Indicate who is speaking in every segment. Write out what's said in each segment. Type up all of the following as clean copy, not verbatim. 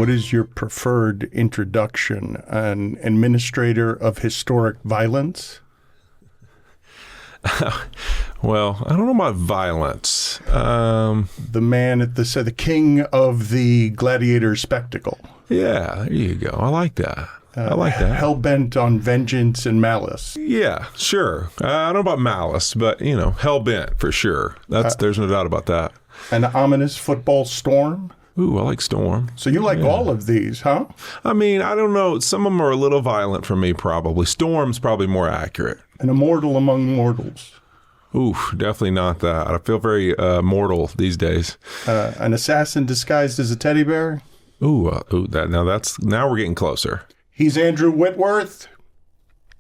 Speaker 1: what is your preferred introduction? An administrator of historic violence?
Speaker 2: Well, I don't know about violence.
Speaker 1: The man at the king of the gladiator spectacle.
Speaker 2: Yeah, there you go. I like that. I like that.
Speaker 1: Hell-bent on vengeance and malice.
Speaker 2: Yeah, sure. I don't know about malice, but, hell-bent for sure. There's no doubt about that.
Speaker 1: An ominous football storm?
Speaker 2: Ooh, I like storm.
Speaker 1: So you like all of these, huh?
Speaker 2: I mean, I don't know. Some of them are a little violent for me, probably. Storm's probably more accurate.
Speaker 1: An immortal among mortals.
Speaker 2: Ooh, definitely not that. I feel very mortal these days.
Speaker 1: An assassin disguised as a teddy bear?
Speaker 2: Now we're getting closer.
Speaker 1: He's Andrew Whitworth,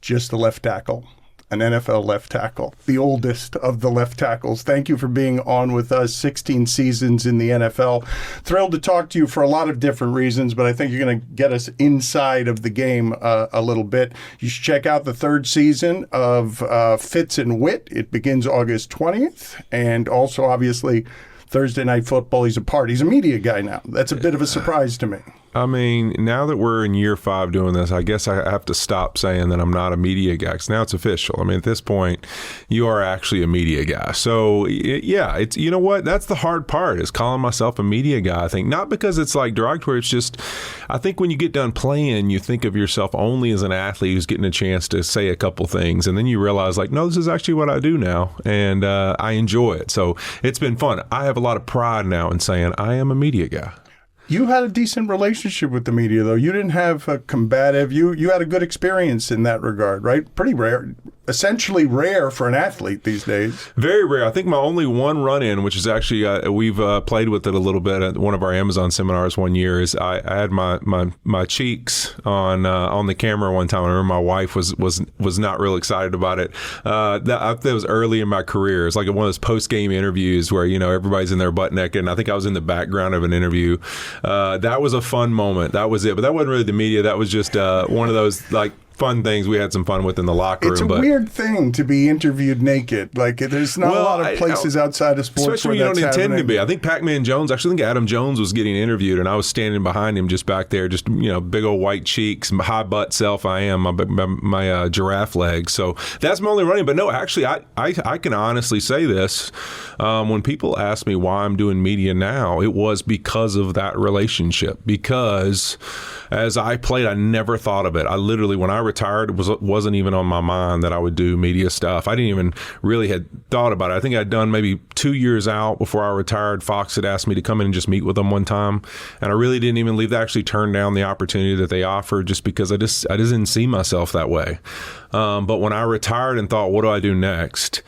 Speaker 1: just the left tackle, an NFL left tackle, the oldest of the left tackles. Thank you for being on with us, 16 seasons in the NFL. Thrilled to talk to you for a lot of different reasons, but I think you're going to get us inside of the game a little bit. You should check out the third season of Fitz and Wit. It begins August 20th, and also, obviously, Thursday Night Football. He's a media guy now. That's a bit of a surprise to me.
Speaker 2: I mean, now that we're in year 5 doing this, I guess I have to stop saying that I'm not a media guy, because now it's official. I mean, at this point, you are actually a media guy. So, it's, you know what? That's the hard part, is calling myself a media guy. I think not because it's like derogatory. It's just, I think when you get done playing, you think of yourself only as an athlete who's getting a chance to say a couple things. And then you realize, like, no, this is actually what I do now. And I enjoy it. So it's been fun. I have a lot of pride now in saying I am a media guy.
Speaker 1: You had a decent relationship with the media, though. You didn't have a combative. You had a good experience in that regard, right? Pretty rare. Essentially rare for an athlete these days.
Speaker 2: Very rare. I think my only one run-in, which is actually, we've played with it a little bit at one of our Amazon seminars one year, is I had my cheeks on the camera one time. I remember my wife was not real excited about it. That was early in my career. It's like one of those post-game interviews where, everybody's in their butt naked, and I think I was in the background of an interview. That was a fun moment. That was it. But that wasn't really the media. That was just one of those, like, fun things we had some fun with in the locker room.
Speaker 1: It's a weird thing to be interviewed naked. Like, there's not a lot of places outside of sports
Speaker 2: especially
Speaker 1: where
Speaker 2: when you
Speaker 1: that's
Speaker 2: don't intend
Speaker 1: happening.
Speaker 2: to be. I think Pac-Man Jones, actually, I think Adam Jones was getting interviewed, and I was standing behind him just back there, just, big old white cheeks, high butt self I am, my giraffe legs. So that's my only running. But no, actually, I can honestly say this. When people ask me why I'm doing media now, it was because of that relationship. Because as I played, I never thought of it. I literally, when I retired, it wasn't even on my mind that I would do media stuff. I didn't even really had thought about it. I think I'd done maybe 2 years out before I retired. Fox had asked me to come in and just meet with them one time, and I really didn't even leave. They actually turned down the opportunity that they offered just because I just didn't see myself that way. But when I retired and thought, what do I do next?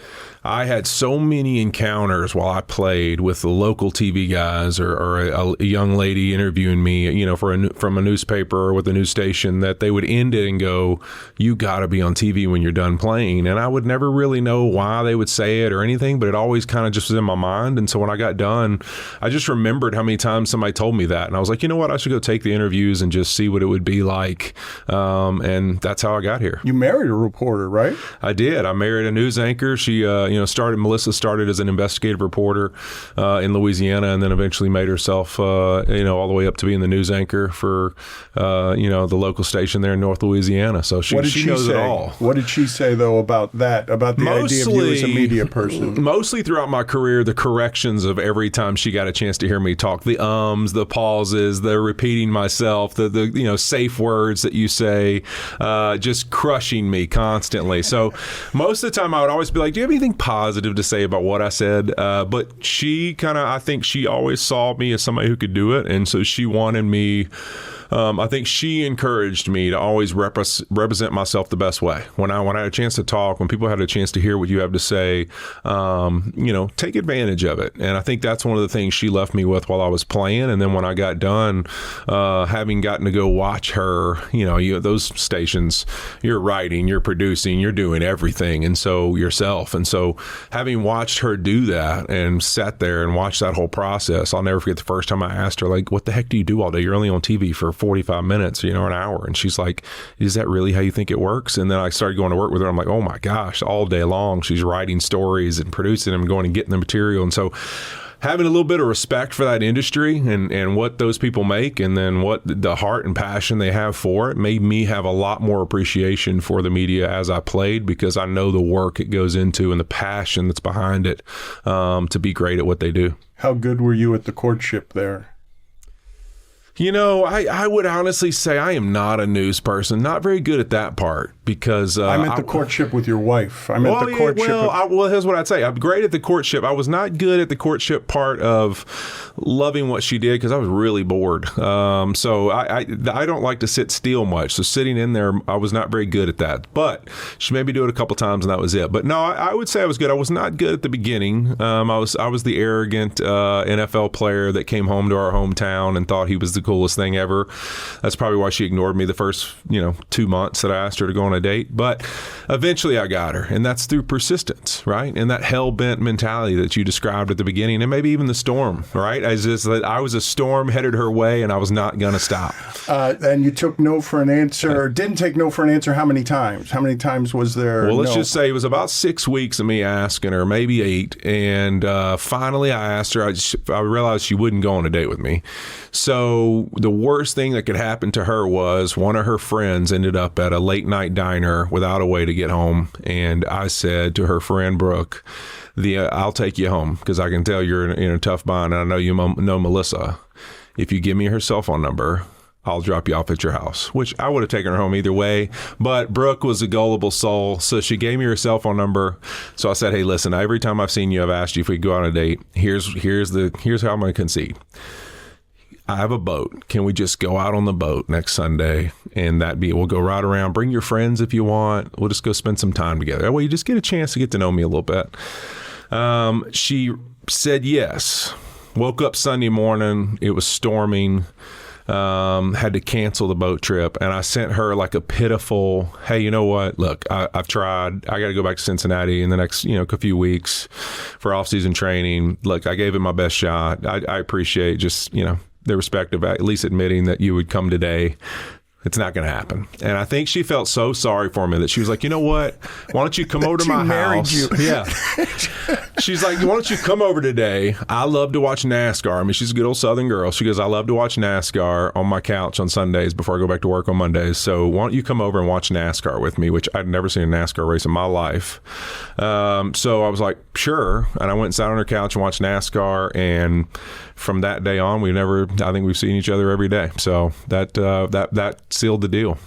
Speaker 2: I had so many encounters while I played with the local TV guys or a young lady interviewing me, from a newspaper or with a news station, that they would end it and go, you got to be on TV when you're done playing. And I would never really know why they would say it or anything, but it always kind of just was in my mind. And so when I got done, I just remembered how many times somebody told me that. And I was like, you know what? I should go take the interviews and just see what it would be like. And that's how I got here.
Speaker 1: You married a reporter, right?
Speaker 2: I did. I married a news anchor. She, Melissa started as an investigative reporter in Louisiana, and then eventually made herself, all the way up to being the news anchor for, the local station there in North Louisiana. So she knows it all.
Speaker 1: What did she say, though, about that, about the idea of you as a media person?
Speaker 2: Mostly throughout my career, the corrections of every time she got a chance to hear me talk, the the pauses, the repeating myself, the safe words that you say, just crushing me constantly. So most of the time I would always be like, do you have anything positive to say about what I said? But she I think she always saw me as somebody who could do it. And so she wanted me, I think she encouraged me to always represent myself the best way. When I had a chance to talk, when people had a chance to hear what you have to say, take advantage of it. And I think that's one of the things she left me with while I was playing. And then when I got done, having gotten to go watch her, those stations, you're writing, you're producing, you're doing everything. And so yourself. And so having watched her do that and sat there and watched that whole process, I'll never forget the first time I asked her, like, what the heck do you do all day? You're only on TV for 45 minutes, an hour. And she's like, is that really how you think it works? And then I started going to work with her. I'm like, oh my gosh, all day long, she's writing stories and producing them and going and getting the material. And so having a little bit of respect for that industry and what those people make, and then what the heart and passion they have for it, made me have a lot more appreciation for the media as I played, because I know the work it goes into and the passion that's behind it to be great at what they do.
Speaker 1: How good were you at the courtship there?
Speaker 2: You know, I would honestly say I am not a news person. Not very good at that part, because
Speaker 1: I meant the courtship with your wife. I meant the courtship.
Speaker 2: Well, here's what I'd say. I'm great at the courtship. I was not good at the courtship part of loving what she did, because I was really bored. So I don't like to sit still much. So sitting in there, I was not very good at that. But she made me do it a couple times, and that was it. But no, I would say I was good. I was not good at the beginning. I was the arrogant NFL player that came home to our hometown and thought he was the coolest thing ever. That's probably why she ignored me the first 2 months that I asked her to go on a date. But eventually I got her, and that's through persistence, right? And that hell-bent mentality that you described at the beginning, and maybe even the storm, right? I was a storm headed her way, and I was not going to stop.
Speaker 1: And you took no for an answer, or didn't take no for an answer. How many times? How many times was there?
Speaker 2: Well, let's just say it was about 6 weeks of me asking her, maybe 8. And finally I asked her, I realized she wouldn't go on a date with me. So the worst thing that could happen to her was one of her friends ended up at a late night diner without a way to get home. And I said to her friend, Brooke, I'll take you home, because I can tell you're in a tough bind, and I know you know Melissa. If you give me her cell phone number, I'll drop you off at your house, which I would have taken her home either way. But Brooke was a gullible soul, so she gave me her cell phone number. So I said, hey, listen, every time I've seen you, I've asked you if we could go on a date. Here's how I'm going to concede. I have a boat. Can we just go out on the boat next Sunday? And we'll go right around. Bring your friends if you want. We'll just go spend some time together. That way you just get a chance to get to know me a little bit. She said yes. Woke up Sunday morning. It was storming. Had to cancel the boat trip. And I sent her like a pitiful, hey, you know what? Look, I've tried. I got to go back to Cincinnati in the next, a few weeks for off-season training. Look, I gave it my best shot. I appreciate just, the respect of at least admitting that you would come today. It's not going to happen. And I think she felt so sorry for me that she was like, you know what? Why don't you come over to my house? You. Yeah. She's like, why don't you come over today? I love to watch NASCAR. I mean, she's a good old Southern girl. She goes, I love to watch NASCAR on my couch on Sundays before I go back to work on Mondays. So why don't you come over and watch NASCAR with me, which I'd never seen a NASCAR race in my life. So I was like, sure. And I went and sat on her couch and watched NASCAR. And from that day on, I think we've seen each other every day. So that sealed the deal.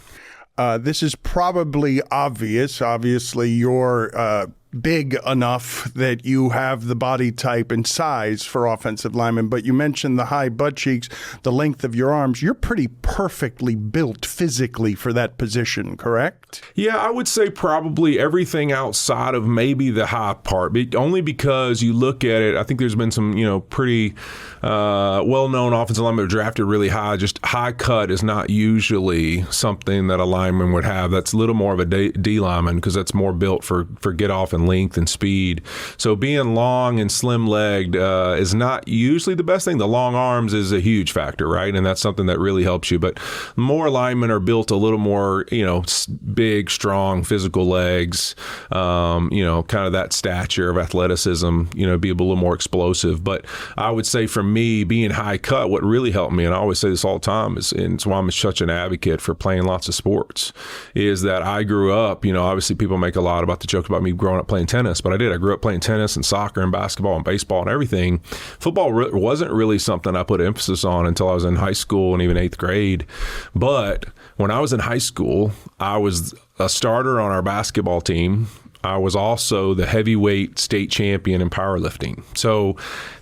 Speaker 1: This is probably obvious. Obviously, you're big enough that you have the body type and size for offensive linemen, but you mentioned the high butt cheeks, the length of your arms. You're pretty perfectly built physically for that position, correct?
Speaker 2: Yeah, I would say probably everything outside of maybe the high part, but only because you look at it. I think there's been some, pretty well-known offensive linemen drafted really high. Just high cut is not usually something that a lineman would have. That's a little more of a D lineman, because that's more built for get off and length and speed. So being long and slim-legged is not usually the best thing. The long arms is a huge factor, right? And that's something that really helps you. But more linemen are built a little more, big, strong, physical legs, kind of that stature of athleticism, be a little more explosive. But I would say for me, being high cut, what really helped me, and I always say this all the time, and it's why I'm such an advocate for playing lots of sports, is that I grew up, obviously people make a lot about the joke about me growing up playing tennis, but I did. I grew up playing tennis and soccer and basketball and baseball and everything. Football wasn't really something I put emphasis on until I was in high school and even 8th grade. But when I was in high school, I was a starter on our basketball team. I was also the heavyweight state champion in powerlifting. So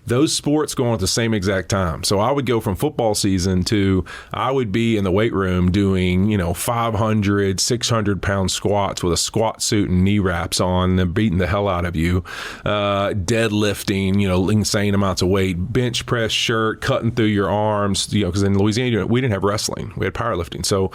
Speaker 2: those sports go on at the same exact time. So I would go from football season to I would be in the weight room doing, 500, 600-pound squats with a squat suit and knee wraps on, and beating the hell out of you, deadlifting, insane amounts of weight, bench press shirt, cutting through your arms, because in Louisiana, we didn't have wrestling. We had powerlifting. So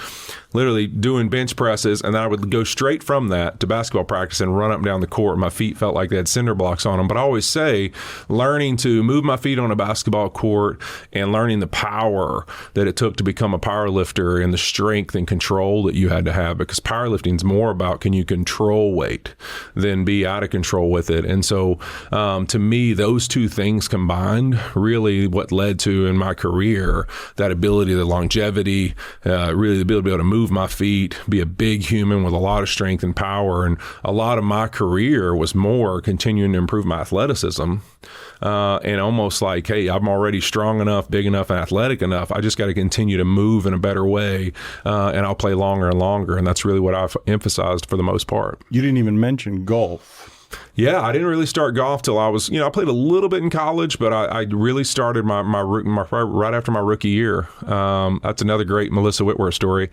Speaker 2: literally doing bench presses, and then I would go straight from that to basketball practice and run up and down the court. My feet felt like they had cinder blocks on them. But I always say learning to move my feet on a basketball court and learning the power that it took to become a power lifter and the strength and control that you had to have, because powerlifting is more about can you control weight than be out of control with it. And so to me, those two things combined really what led to in my career that ability, the longevity, really the ability to be able to move my feet, be a big human with a lot of strength and power. And a lot of my career was more continuing to improve my athleticism and almost like, hey, I'm already strong enough, big enough, and athletic enough. I just got to continue to move in a better way, and I'll play longer and longer. And that's really what I've emphasized for the most part.
Speaker 1: You didn't even mention golf.
Speaker 2: Yeah, I didn't really start golf till I was, I played a little bit in college, but I really started my right after my rookie year. That's another great Melissa Whitworth story.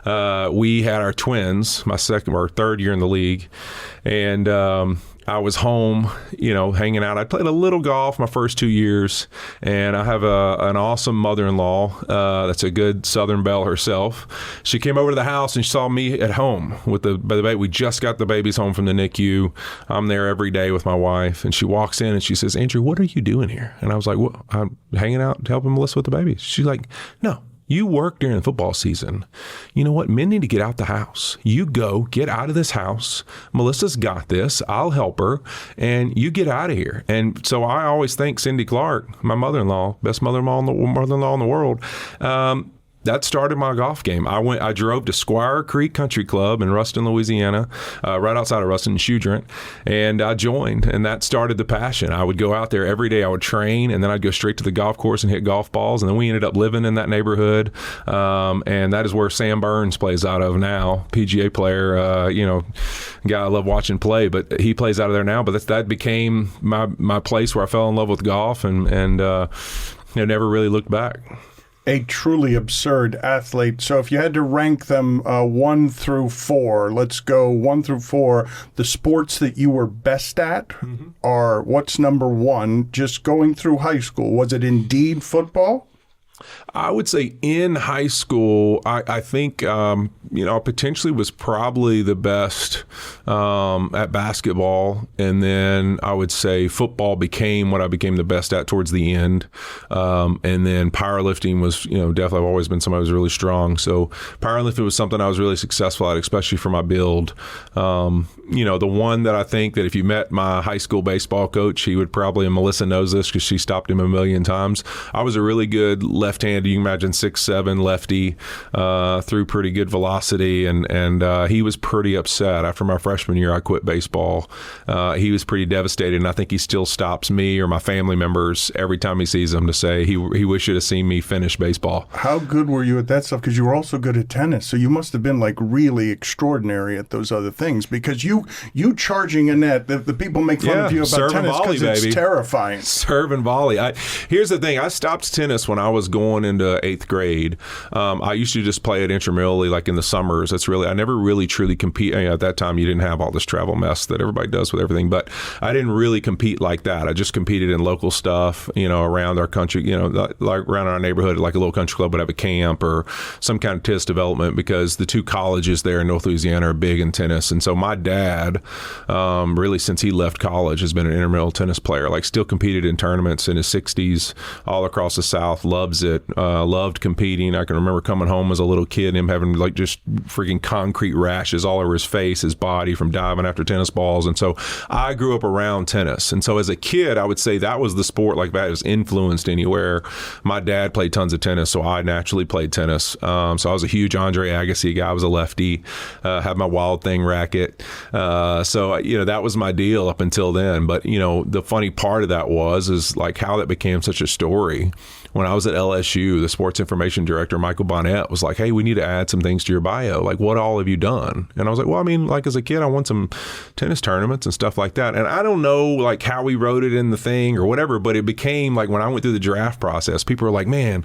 Speaker 2: We had our twins, my second or third year in the league, and I was home, hanging out. I played a little golf my first 2 years, and I have an awesome mother-in-law that's a good Southern belle herself. She came over to the house and she saw me at home with the baby. We just got the babies home from the NICU. I'm there every day with my wife, and she walks in and she says, "Andrew, what are you doing here?" And I was like, "Well, I'm hanging out helping Melissa with the babies." She's like, "No. You work during the football season. You know what? Men need to get out the house. You go, get out of this house. Melissa's got this. I'll help her. And you get out of here." And so I always thank Cindy Clark, my mother-in-law, best mother-in-law in the world. That started my golf game. I drove to Squire Creek Country Club in Ruston, Louisiana, right outside of Ruston, Shudrint, and I joined, and that started the passion. I would go out there every day. I would train, and then I'd go straight to the golf course and hit golf balls, and then we ended up living in that neighborhood, and that is where Sam Burns plays out of now, PGA player, guy I love watching play, but he plays out of there now. But that became my place where I fell in love with golf, and never really looked back.
Speaker 1: A truly absurd athlete. So if you had to rank them 1 through 4, let's go 1 through 4. The sports that you were best at are, what's number 1? Just going through high school, was it indeed football?
Speaker 2: I would say in high school, I think, potentially was probably the best at basketball. And then I would say football became what I became the best at towards the end. And then powerlifting was, definitely I've always been somebody who was really strong. So powerlifting was something I was really successful at, especially for my build. The one that I think that if you met my high school baseball coach, he would probably, and Melissa knows this because she stopped him a million times, I was a really good left-handed, you can imagine 6'7" lefty, threw pretty good velocity, and he was pretty upset. After my freshman year, I quit baseball. He was pretty devastated, and I think he still stops me or my family members every time he sees them to say he wished to see me finish baseball.
Speaker 1: How good were you at that stuff? Because you were also good at tennis, so you must have been like really extraordinary at those other things. Because you charging a net, the people make fun of you about tennis because it's terrifying.
Speaker 2: Serve and volley. Here's the thing. I stopped tennis when I was going into 8th grade. I used to just play it intramurally, like in the summers. I never really truly compete. At that time, you didn't have all this travel mess that everybody does with everything, but I didn't really compete like that. I just competed in local stuff, around our country, like around our neighborhood, like a little country club would have a camp or some kind of tennis development, because the two colleges there in North Louisiana are big in tennis. And so my dad, really since he left college, has been an intramural tennis player, like still competed in tournaments in his 60s all across the South, loves it, loved competing. I can remember coming home as a little kid and him having like just freaking concrete rashes all over his face, his body from diving after tennis balls. And so I grew up around tennis. And so as a kid, I would say that was the sport like that was influenced anywhere. My dad played tons of tennis, so I naturally played tennis. So I was a huge Andre Agassi guy. I was a lefty, had my Wild Thing racket. So that was my deal up until then. But, the funny part of that is like how that became such a story. When I was at LSU, the sports information director, Michael Bonnet, was like, "Hey, we need to add some things to your bio. Like, what all have you done?" And I was like, "Well, I mean, like as a kid, I won some tennis tournaments and stuff like that." And I don't know like how we wrote it in the thing or whatever, but it became like when I went through the draft process, people were like, "Man,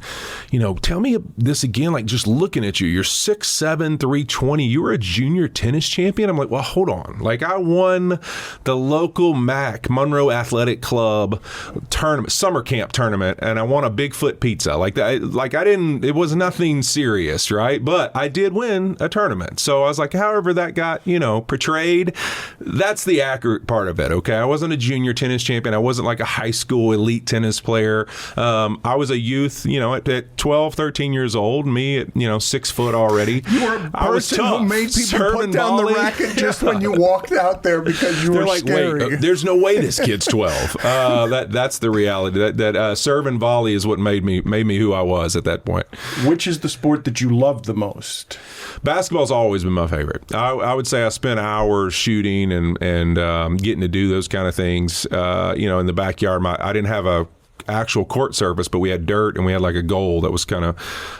Speaker 2: tell me this again, like just looking at you, you're 6'7", 320, you were a junior tennis champion." I'm like, "Well, hold on. Like I won the local MAC, Monroe Athletic Club tournament, summer camp tournament, and I won a big Bigfoot pizza. Like that, like I didn't, it was nothing serious, right? But I did win a tournament. So I was like, however that got, portrayed, that's the accurate part of it, okay? I wasn't a junior tennis champion. I wasn't like a high school elite tennis player. I was a youth, at 12, 13 years old, me at, 6 foot already.
Speaker 1: You were a person who made people put down the racket just when you walked out there because you were
Speaker 2: like,
Speaker 1: scary.
Speaker 2: Wait, there's no way this kid's 12. That's the reality. That serve and volley is what made me who I was at that point.
Speaker 1: Which is the sport that you love the most?
Speaker 2: Basketball's always been my favorite. I would say I spent hours shooting and getting to do those kind of things. In the backyard. I didn't have a actual court surface, but we had dirt and we had like a goal that was kind of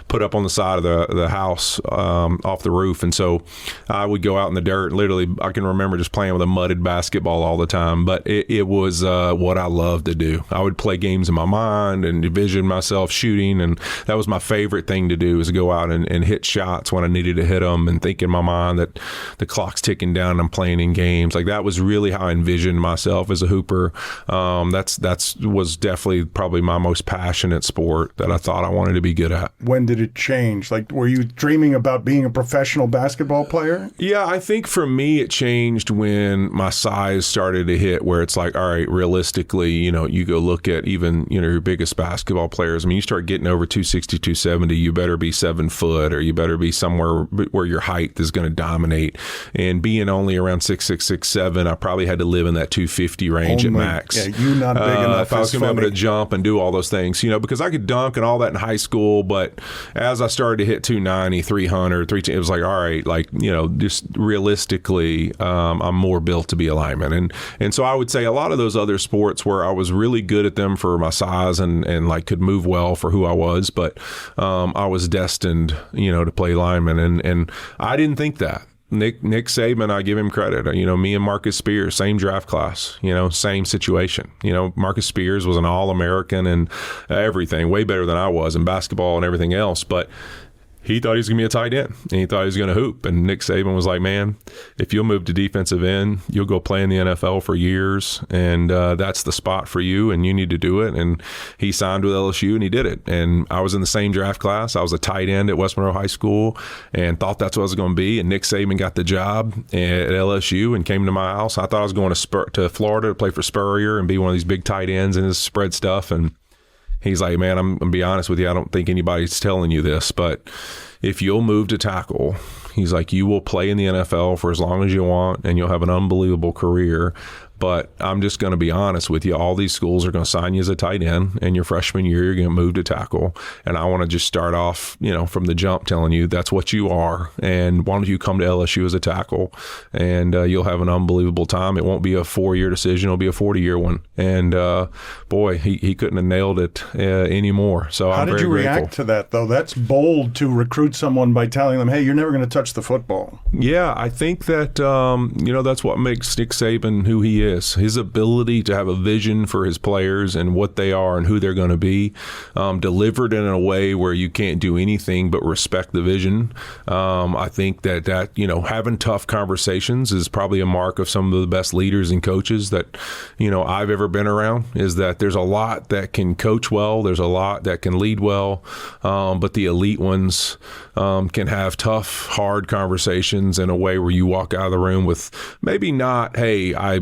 Speaker 2: put up on the side of the house off the roof. And so I would go out in the dirt. Literally, I can remember just playing with a mudded basketball all the time, but it was what I loved to do. I would play games in my mind and envision myself shooting, and that was my favorite thing to do, is to go out and hit shots when I needed to hit them, and think in my mind that the clock's ticking down and I'm playing in games. Like that was really how I envisioned myself as a hooper. That's was definitely probably my most passionate sport that I thought I wanted to be good at.
Speaker 1: When did it change? Like, were you dreaming about being a professional basketball player?
Speaker 2: Yeah, I think for me it changed when my size started to hit where it's like, all right, realistically, you go look at even, your biggest basketball players. I mean, you start getting over 260, 270, you better be 7 foot, or you better be somewhere where your height is going to dominate. And being only around 6'6", 6'7", I probably had to live in that 250 range at max.
Speaker 1: Yeah, you not big enough.
Speaker 2: If I was going to be able to jump and do all those things, because I could dunk and all that in high school, but as I started to hit 290, 300, 310, it was like, all right, like, just realistically, I'm more built to be a lineman. And so I would say a lot of those other sports where I was really good at them for my size and like could move well for who I was, but I was destined, to play lineman. And I didn't think that. Nick Saban, I give him credit. Me and Marcus Spears, same draft class, same situation. Marcus Spears was an All-American and everything, way better than I was in basketball and everything else. But he thought he was going to be a tight end, and he thought he was going to hoop. And Nick Saban was like, man, if you'll move to defensive end, you'll go play in the NFL for years, and that's the spot for you, and you need to do it. And he signed with LSU, and he did it. And I was in the same draft class. I was a tight end at West Monroe High School and thought that's what I was going to be. And Nick Saban got the job at LSU and came to my house. I thought I was going to Florida to play for Spurrier and be one of these big tight ends and just spread stuff. And he's like, man, I'm going to be honest with you. I don't think anybody's telling you this, but if you'll move to tackle, he's like, you will play in the NFL for as long as you want, and you'll have an unbelievable career. But I'm just going to be honest with you. All these schools are going to sign you as a tight end, and your freshman year, you're going to move to tackle. And I want to just start off, from the jump telling you that's what you are. And why don't you come to LSU as a tackle, and you'll have an unbelievable time. It won't be a 4-year decision. It'll be a 40-year one. And boy, he couldn't have nailed it anymore. So I'm very grateful.
Speaker 1: How did you react to that, though? That's bold to recruit someone by telling them, hey, you're never going to touch the football.
Speaker 2: Yeah, I think that, that's what makes Nick Saban who he is. His ability to have a vision for his players and what they are and who they're going to be, delivered in a way where you can't do anything but respect the vision. I think that having tough conversations is probably a mark of some of the best leaders and coaches that I've ever been around. Is that there's a lot that can coach well, there's a lot that can lead well, but the elite ones can have tough, hard conversations in a way where you walk out of the room with maybe not, hey, I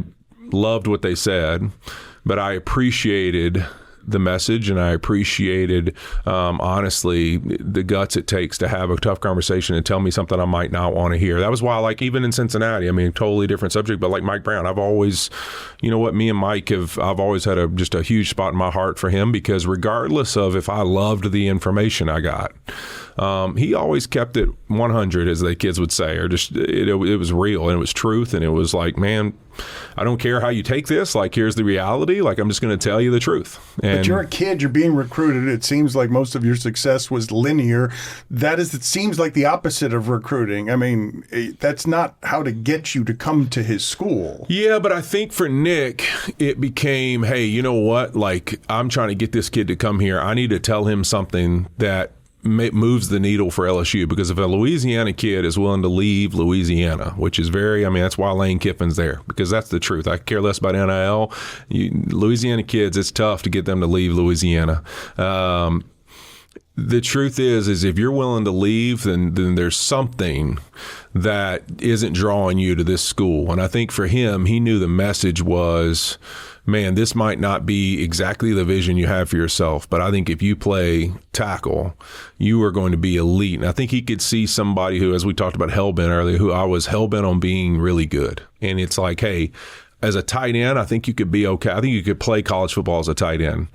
Speaker 2: loved what they said, but I appreciated the message, and I appreciated, honestly, the guts it takes to have a tough conversation and tell me something I might not want to hear. That was why, like, even in Cincinnati, I mean, totally different subject, but like Mike Brown, I've always, me and Mike I've always had just a huge spot in my heart for him, because regardless of if I loved the information I got, he always kept it 100, as the kids would say, or just it was real and it was truth, and it was like, man, I don't care how you take this. Like, here's the reality. Like, I'm just going to tell you the truth.
Speaker 1: But you're a kid. You're being recruited. It seems like most of your success was linear. It seems like the opposite of recruiting. I mean, that's not how to get you to come to his school.
Speaker 2: Yeah, but I think for Nick, it became, hey, you know what? Like, I'm trying to get this kid to come here. I need to tell him something that moves the needle for LSU, because if a Louisiana kid is willing to leave Louisiana, which is that's why Lane Kiffin's there, because that's the truth. I care less about NIL. Louisiana kids, it's tough to get them to leave Louisiana. The truth is if you're willing to leave, then there's something that isn't drawing you to this school. And I think for him, he knew the message was, man, this might not be exactly the vision you have for yourself, but I think if you play tackle, you are going to be elite. And I think he could see somebody who, as we talked about hellbent earlier, who I was hellbent on being really good. And it's like, hey, as a tight end, I think you could be okay. I think you could play college football as a tight end.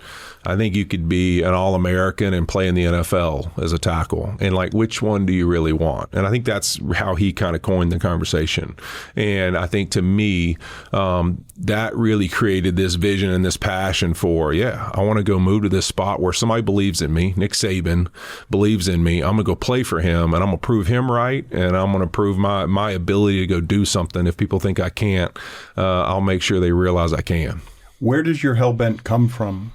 Speaker 2: I think you could be an All-American and play in the NFL as a tackle. And like, which one do you really want? And I think that's how he kind of coined the conversation. And I think to me, that really created this vision and this passion for, I want to go move to this spot where somebody believes in me. Nick Saban believes in me. I'm going to go play for him, and I'm going to prove him right, and I'm going to prove my ability to go do something. If people think I can't, I'll make sure they realize I can.
Speaker 1: Where does your hellbent come from?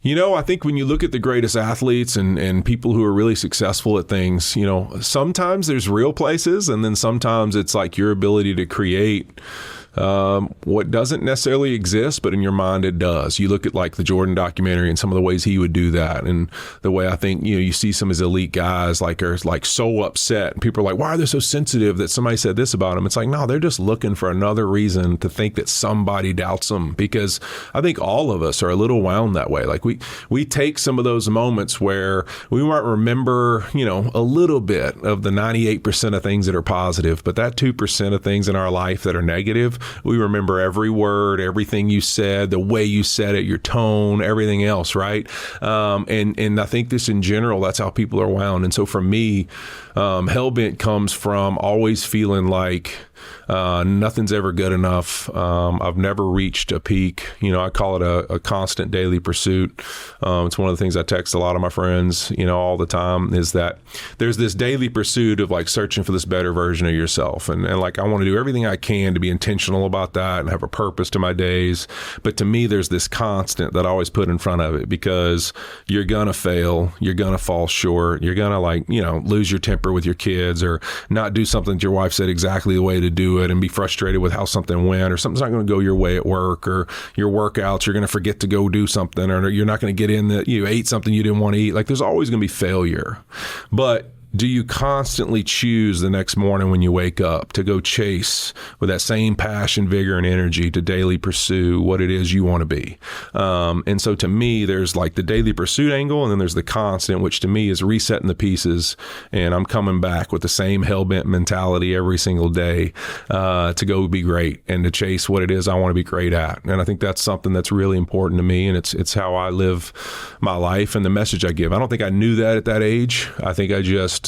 Speaker 2: I think when you look at the greatest athletes and people who are really successful at things, sometimes there's real places, and then sometimes it's like your ability to create what doesn't necessarily exist, but in your mind it does. You look at like the Jordan documentary and some of the ways he would do that, and the way I think you see some of his elite guys are like so upset, and people are like, why are they so sensitive that somebody said this about them? It's like, no, they're just looking for another reason to think that somebody doubts them, because I think all of us are a little wound that way. Like we take some of those moments where we might remember a little bit of the 98% of things that are positive, but that 2% of things in our life that are negative, we remember every word, everything you said, the way you said it, your tone, everything else, right? And I think this in general, that's how people are wound. And so for me, hellbent comes from always feeling like nothing's ever good enough. I've never reached a peak. I call it a constant daily pursuit. It's one of the things I text a lot of my friends, all the time, is that there's this daily pursuit of like searching for this better version of yourself. And like, I want to do everything I can to be intentional about that and have a purpose to my days. But to me, there's this constant that I always put in front of it, because you're going to fail. You're going to fall short. You're going to lose your temper with your kids, or not do something that your wife said exactly the way to do it, and be frustrated with how something went, or something's not going to go your way at work, or your workouts, you're going to forget to go do something, or you're not going to get in that you ate something you didn't want to eat. Like, there's always going to be failure. But do you constantly choose the next morning when you wake up to go chase with that same passion, vigor, and energy to daily pursue what it is you want to be? And so to me, there's like the daily pursuit angle, and then there's the constant, which to me is resetting the pieces, and I'm coming back with the same hellbent mentality every single day to go be great and to chase what it is I want to be great at. And I think that's something that's really important to me, and it's how I live my life and the message I give. I don't think I knew that at that age. I think I just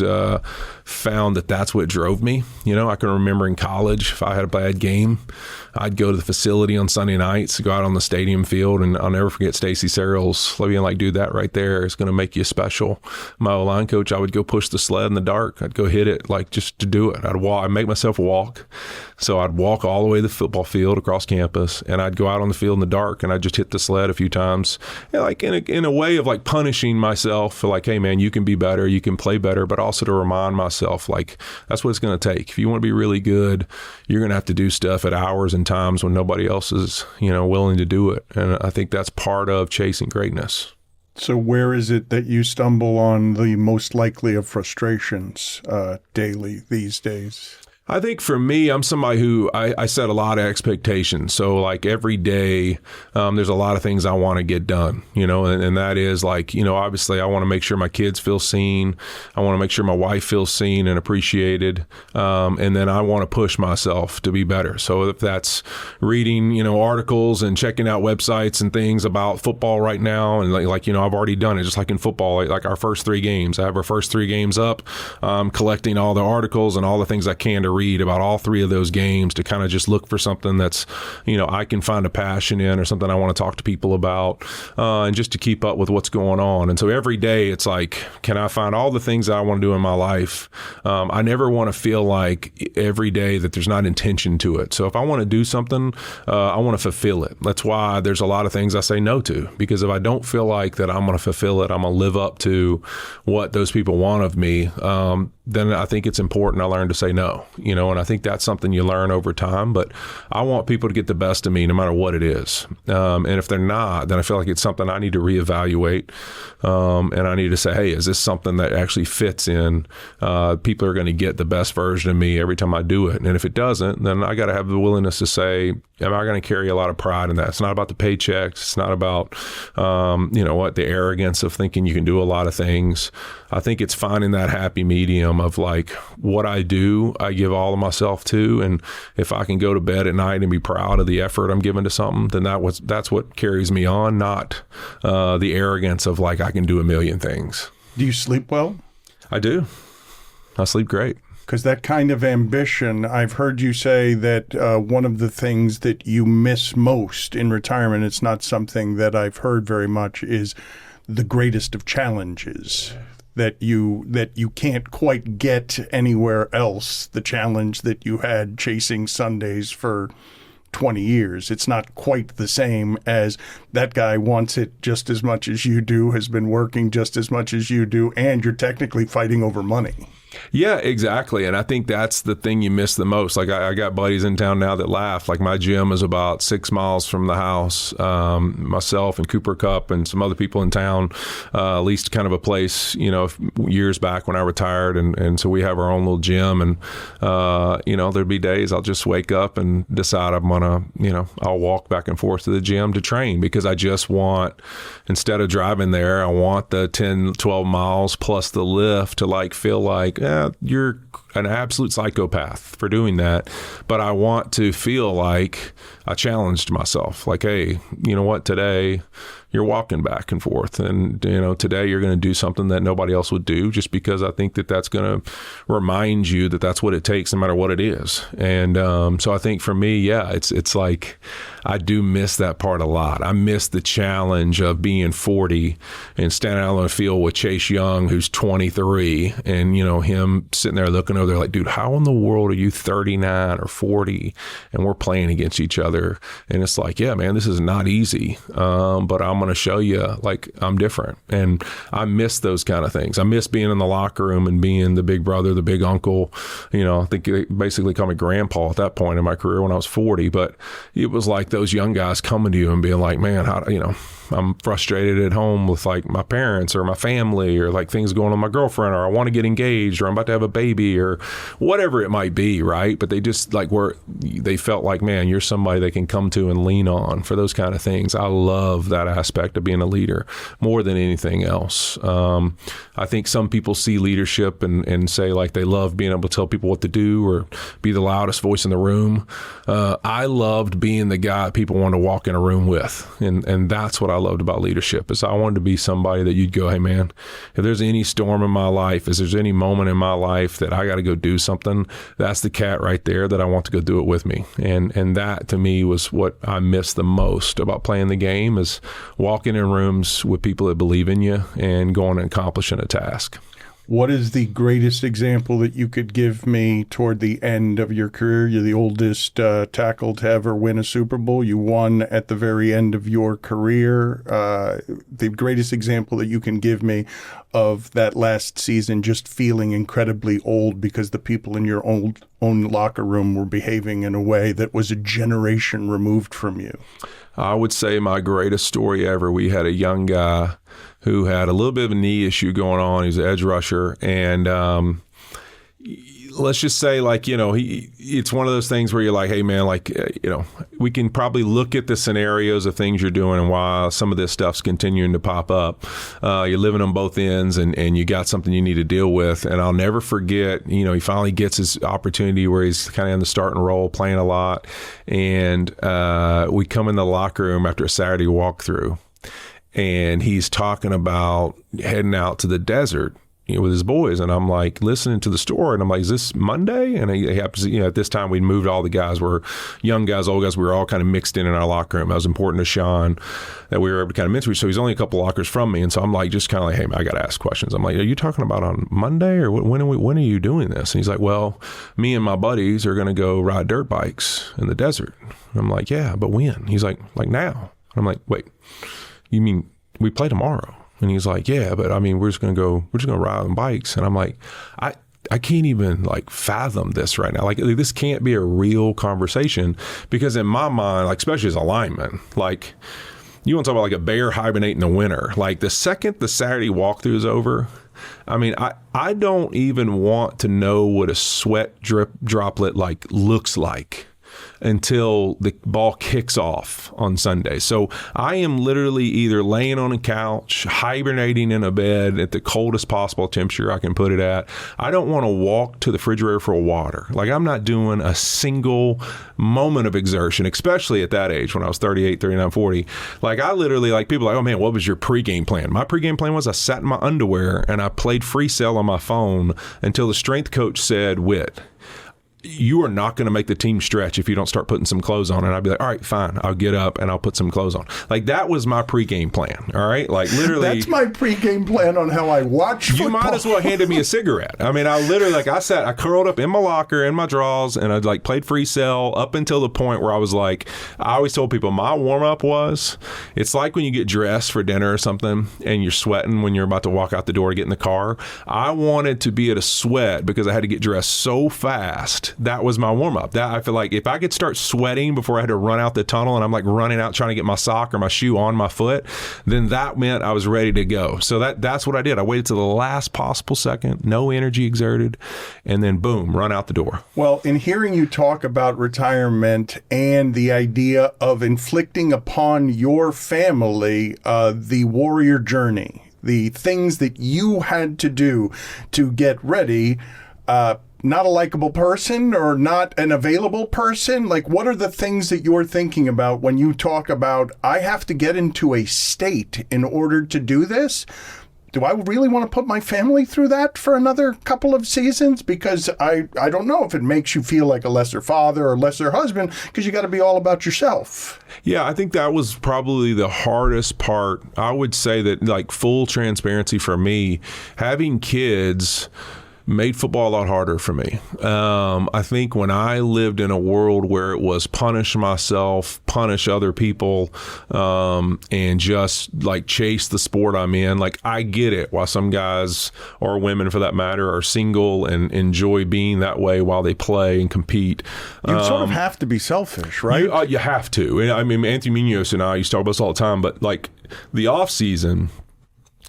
Speaker 2: found that that's what drove me. I can remember in college, if I had a bad game, I'd go to the facility on Sunday nights, go out on the stadium field, and I'll never forget Stacy Searles being like, dude, that right there is going to make you special. My O-line coach, I would go push the sled in the dark. I'd go hit it, like, just to do it. I'd make myself walk. So I'd walk all the way to the football field across campus, and I'd go out on the field in the dark, and I'd just hit the sled a few times, and like in a way of like punishing myself for like, hey man, you can be better, you can play better, but also to remind myself, like, that's what it's going to take. If you want to be really good, you're going to have to do stuff at hours and times when nobody else is, willing to do it. And I think that's part of chasing greatness.
Speaker 1: So where is it that you stumble on the most likely of frustrations daily these days?
Speaker 2: I think for me, I'm somebody who I set a lot of expectations. So like every day, there's a lot of things I want to get done, and that is like, obviously I want to make sure my kids feel seen. I want to make sure my wife feels seen and appreciated. And then I want to push myself to be better. So if that's reading, articles and checking out websites and things about football right now, and like I've already done it, just like in football, like our first 3 games, I have our first 3 games up, collecting all the articles and all the things I can to read about all three of those games to kind of just look for something that's, I can find a passion in or something I want to talk to people about, and just to keep up with what's going on. And so every day it's like, can I find all the things that I want to do in my life? I never want to feel like every day that there's not intention to it. So if I want to do something, I want to fulfill it. That's why there's a lot of things I say no to, because if I don't feel like that I'm going to fulfill it, I'm going to live up to what those people want of me, then I think it's important I learn to say no, and I think that's something you learn over time. But I want people to get the best of me no matter what it is. And if they're not, then I feel like it's something I need to reevaluate. And I need to say, hey, is this something that actually fits in? People are going to get the best version of me every time I do it. And if it doesn't, then I got to have the willingness to say, am I going to carry a lot of pride in that? It's not about the paychecks. It's not about, the arrogance of thinking you can do a lot of things. I think it's finding that happy medium of like what I do, I give all of myself to. And if I can go to bed at night and be proud of the effort I'm giving to something, then that's what carries me on, not the arrogance of like, I can do a million things.
Speaker 1: Do you sleep well?
Speaker 2: I do. I sleep great.
Speaker 1: Because that kind of ambition, I've heard you say that one of the things that you miss most in retirement, it's not something that I've heard very much, is the greatest of challenges that you can't quite get anywhere else. The challenge that you had chasing Sundays for 20 years. It's not quite the same as that guy wants it just as much as you do, has been working just as much as you do, and you're technically fighting over money.
Speaker 2: Yeah, exactly. And I think that's the thing you miss the most. Like I got buddies in town now that laugh. Like my gym is about 6 miles from the house. Myself and Cooper Cup and some other people in town leased kind of a place, years back when I retired. And so we have our own little gym. And, there'd be days I'll just wake up and decide I'm going to, I'll walk back and forth to the gym to train, because I just want, instead of driving there, I want the 10, 12 miles plus the lift to like feel like, you're an absolute psychopath for doing that. But I want to feel like I challenged myself. Like, hey, you know what? Today you're walking back and forth. And, today you're going to do something that nobody else would do, just because I think that that's going to remind you that that's what it takes no matter what it is. And so I think for me, yeah, it's like I do miss that part a lot. I miss the challenge of being 40 and standing out on the field with Chase Young, who's 23, and, him sitting there looking over there like, dude, how in the world are you 39 or 40 and we're playing against each other? And it's like, yeah, man, this is not easy. But I'm going to show you like I'm different. And I miss those kind of things. I miss being in the locker room and being the big brother, the big uncle. I think they basically called me grandpa at that point in my career when I was 40. But it was like those young guys coming to you and being like, man, I'm frustrated at home with like my parents or my family, or like things going on with my girlfriend, or I want to get engaged, or I'm about to have a baby, or whatever it might be, right? But they just like they felt like, man, you're somebody they can come to and lean on for those kind of things. I love that aspect of being a leader more than anything else. I think some people see leadership and say like they love being able to tell people what to do or be the loudest voice in the room. I loved being the guy people wanted to walk in a room with, and that's what I loved about leadership. Is I wanted to be somebody that you'd go, hey man, if there's any storm in my life, if there's any moment in my life that I got to go do something, that's the cat right there that I want to go do it with me. And that to me was what I missed the most about playing the game, is walking in rooms with people that believe in you and going and accomplishing a task.
Speaker 1: What is the greatest example that you could give me toward the end of your career? You're the oldest tackle to ever win a Super Bowl. You won at the very end of your career. The greatest example that you can give me of that last season just feeling incredibly old because the people in your own locker room were behaving in a way that was a generation removed from you.
Speaker 2: I would say my greatest story ever, we had a young guy who had a little bit of a knee issue going on. He's an edge rusher. And let's just say, like, it's one of those things where you're like, hey, man, like, we can probably look at the scenarios of things you're doing and why some of this stuff's continuing to pop up. You're living on both ends and you got something you need to deal with. And I'll never forget, he finally gets his opportunity where he's kind of in the starting role, playing a lot. And we come in the locker room after a Saturday walkthrough, and he's talking about heading out to the desert, with his boys, and I'm like listening to the story, and I'm like, is this Monday? And he happens, at this time we'd moved, all the guys were young guys, old guys, we were all kind of mixed in our locker room. That was important to Sean that we were able to kind of mentor. So he's only a couple lockers from me, and so I'm like, just kind of like, hey, man, I got to ask questions. I'm like, are you talking about on Monday, or when are you doing this? And he's like, well, me and my buddies are going to go ride dirt bikes in the desert. And I'm like, yeah, but when? He's like now. And I'm like, wait, you mean we play tomorrow? And he's like, yeah, but I mean, we're just going to ride on bikes. And I'm like, I can't even like fathom this right now. Like, this can't be a real conversation, because in my mind, like, especially as a lineman, like, you want to talk about like a bear hibernate in the winter. Like, the second the Saturday walkthrough is over, I mean, I don't even want to know what a sweat droplet like looks like until the ball kicks off on Sunday. So I am literally either laying on a couch, hibernating in a bed at the coldest possible temperature I can put it at. I don't want to walk to the refrigerator for water. Like, I'm not doing a single moment of exertion, especially at that age when I was 38, 39, 40. Like, I literally, like, people are like, oh man, what was your pregame plan? My pregame plan was I sat in my underwear and I played free cell on my phone until the strength coach said, Whit, you are not going to make the team stretch if you don't start putting some clothes on. And I'd be like, all right, fine. I'll get up and I'll put some clothes on. Like, that was my pregame plan. All right. Like, literally.
Speaker 1: That's my pregame plan on how I watch football.
Speaker 2: You might as well handed me a cigarette. I mean, I literally, like, I curled up in my locker, in my drawers, and I'd like played free cell up until the point where I was like, I always told people my warm up was, it's like when you get dressed for dinner or something and you're sweating when you're about to walk out the door to get in the car. I wanted to be at a sweat because I had to get dressed so fast. That was my warm up. That, I feel like if I could start sweating before I had to run out the tunnel and I'm like running out trying to get my sock or my shoe on my foot, then that meant I was ready to go. So that's what I did. I waited to the last possible second, no energy exerted, and then boom, run out the door.
Speaker 1: Well, in hearing you talk about retirement and the idea of inflicting upon your family the warrior journey, the things that you had to do to get ready, not a likable person or not an available person? Like, what are the things that you're thinking about when you talk about, I have to get into a state in order to do this? Do I really want to put my family through that for another couple of seasons? Because I don't know if it makes you feel like a lesser father or lesser husband, because you got to be all about yourself.
Speaker 2: Yeah, I think that was probably the hardest part. I would say that, like, full transparency for me, having kids made football a lot harder for me. I think when I lived in a world where it was punish myself, punish other people, and just like chase the sport I'm in, like, I get it why some guys, or women for that matter, are single and enjoy being that way while they play and compete.
Speaker 1: You sort of have to be selfish, right?
Speaker 2: You have to. And I mean, Anthony Munoz and I used to talk about this all the time, but like the off season,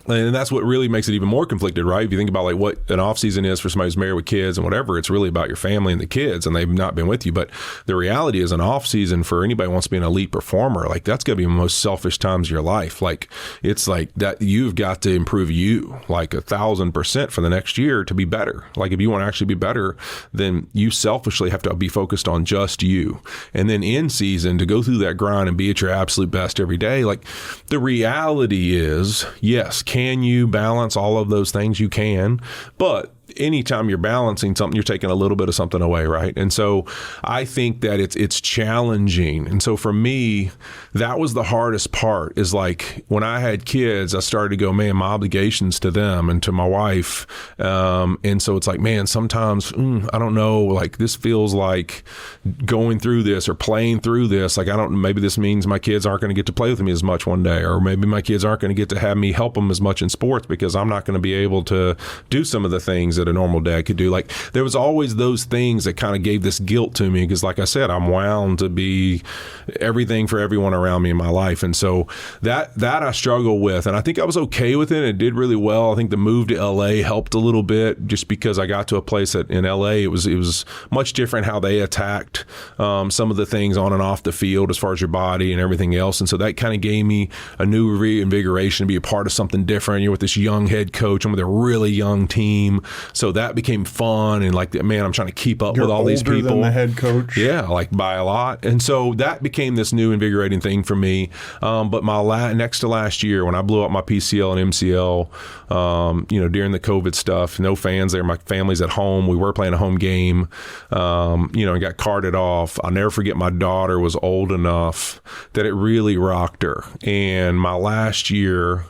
Speaker 2: and that's what really makes it even more conflicted, right? If you think about like what an off season is for somebody who's married with kids and whatever, it's really about your family and the kids, and they've not been with you. But the reality is, an off season for anybody who wants to be an elite performer, like, that's got to be the most selfish times of your life. Like, it's like that you've got to improve you like 1,000% for the next year to be better. Like, if you want to actually be better, then you selfishly have to be focused on just you. And then in season, to go through that grind and be at your absolute best every day. Like, the reality is, yes, can you balance all of those things? You can, but anytime you're balancing something, you're taking a little bit of something away, right? And so I think that it's challenging. And so for me, that was the hardest part, is like when I had kids, I started to go, man, my obligations to them and to my wife. And so it's like, man, sometimes, I don't know, like this feels like going through this or playing through this. Like, maybe this means my kids aren't going to get to play with me as much one day, or maybe my kids aren't going to get to have me help them as much in sports because I'm not going to be able to do some of the things that a normal dad could do. Like, there was always those things that kind of gave this guilt to me, because like I said, I'm wound to be everything for everyone around me in my life. And so that I struggle with, and I think I was okay with it. It did really well. I think the move to LA helped a little bit, just because I got to a place that in LA, it was much different how they attacked some of the things on and off the field as far as your body and everything else. And so that kind of gave me a new reinvigoration to be a part of something different. You're with this young head coach and with a really young team. So that became fun, and like, man, I'm trying to keep up with all these people.
Speaker 1: Older than the head coach.
Speaker 2: Yeah, like by a lot. And so that became this new invigorating thing for me. But my next to last year, when I blew up my PCL and MCL, during the COVID stuff, no fans there. My family's at home. We were playing a home game, and got carted off. I'll never forget, my daughter was old enough that it really rocked her. And my last year,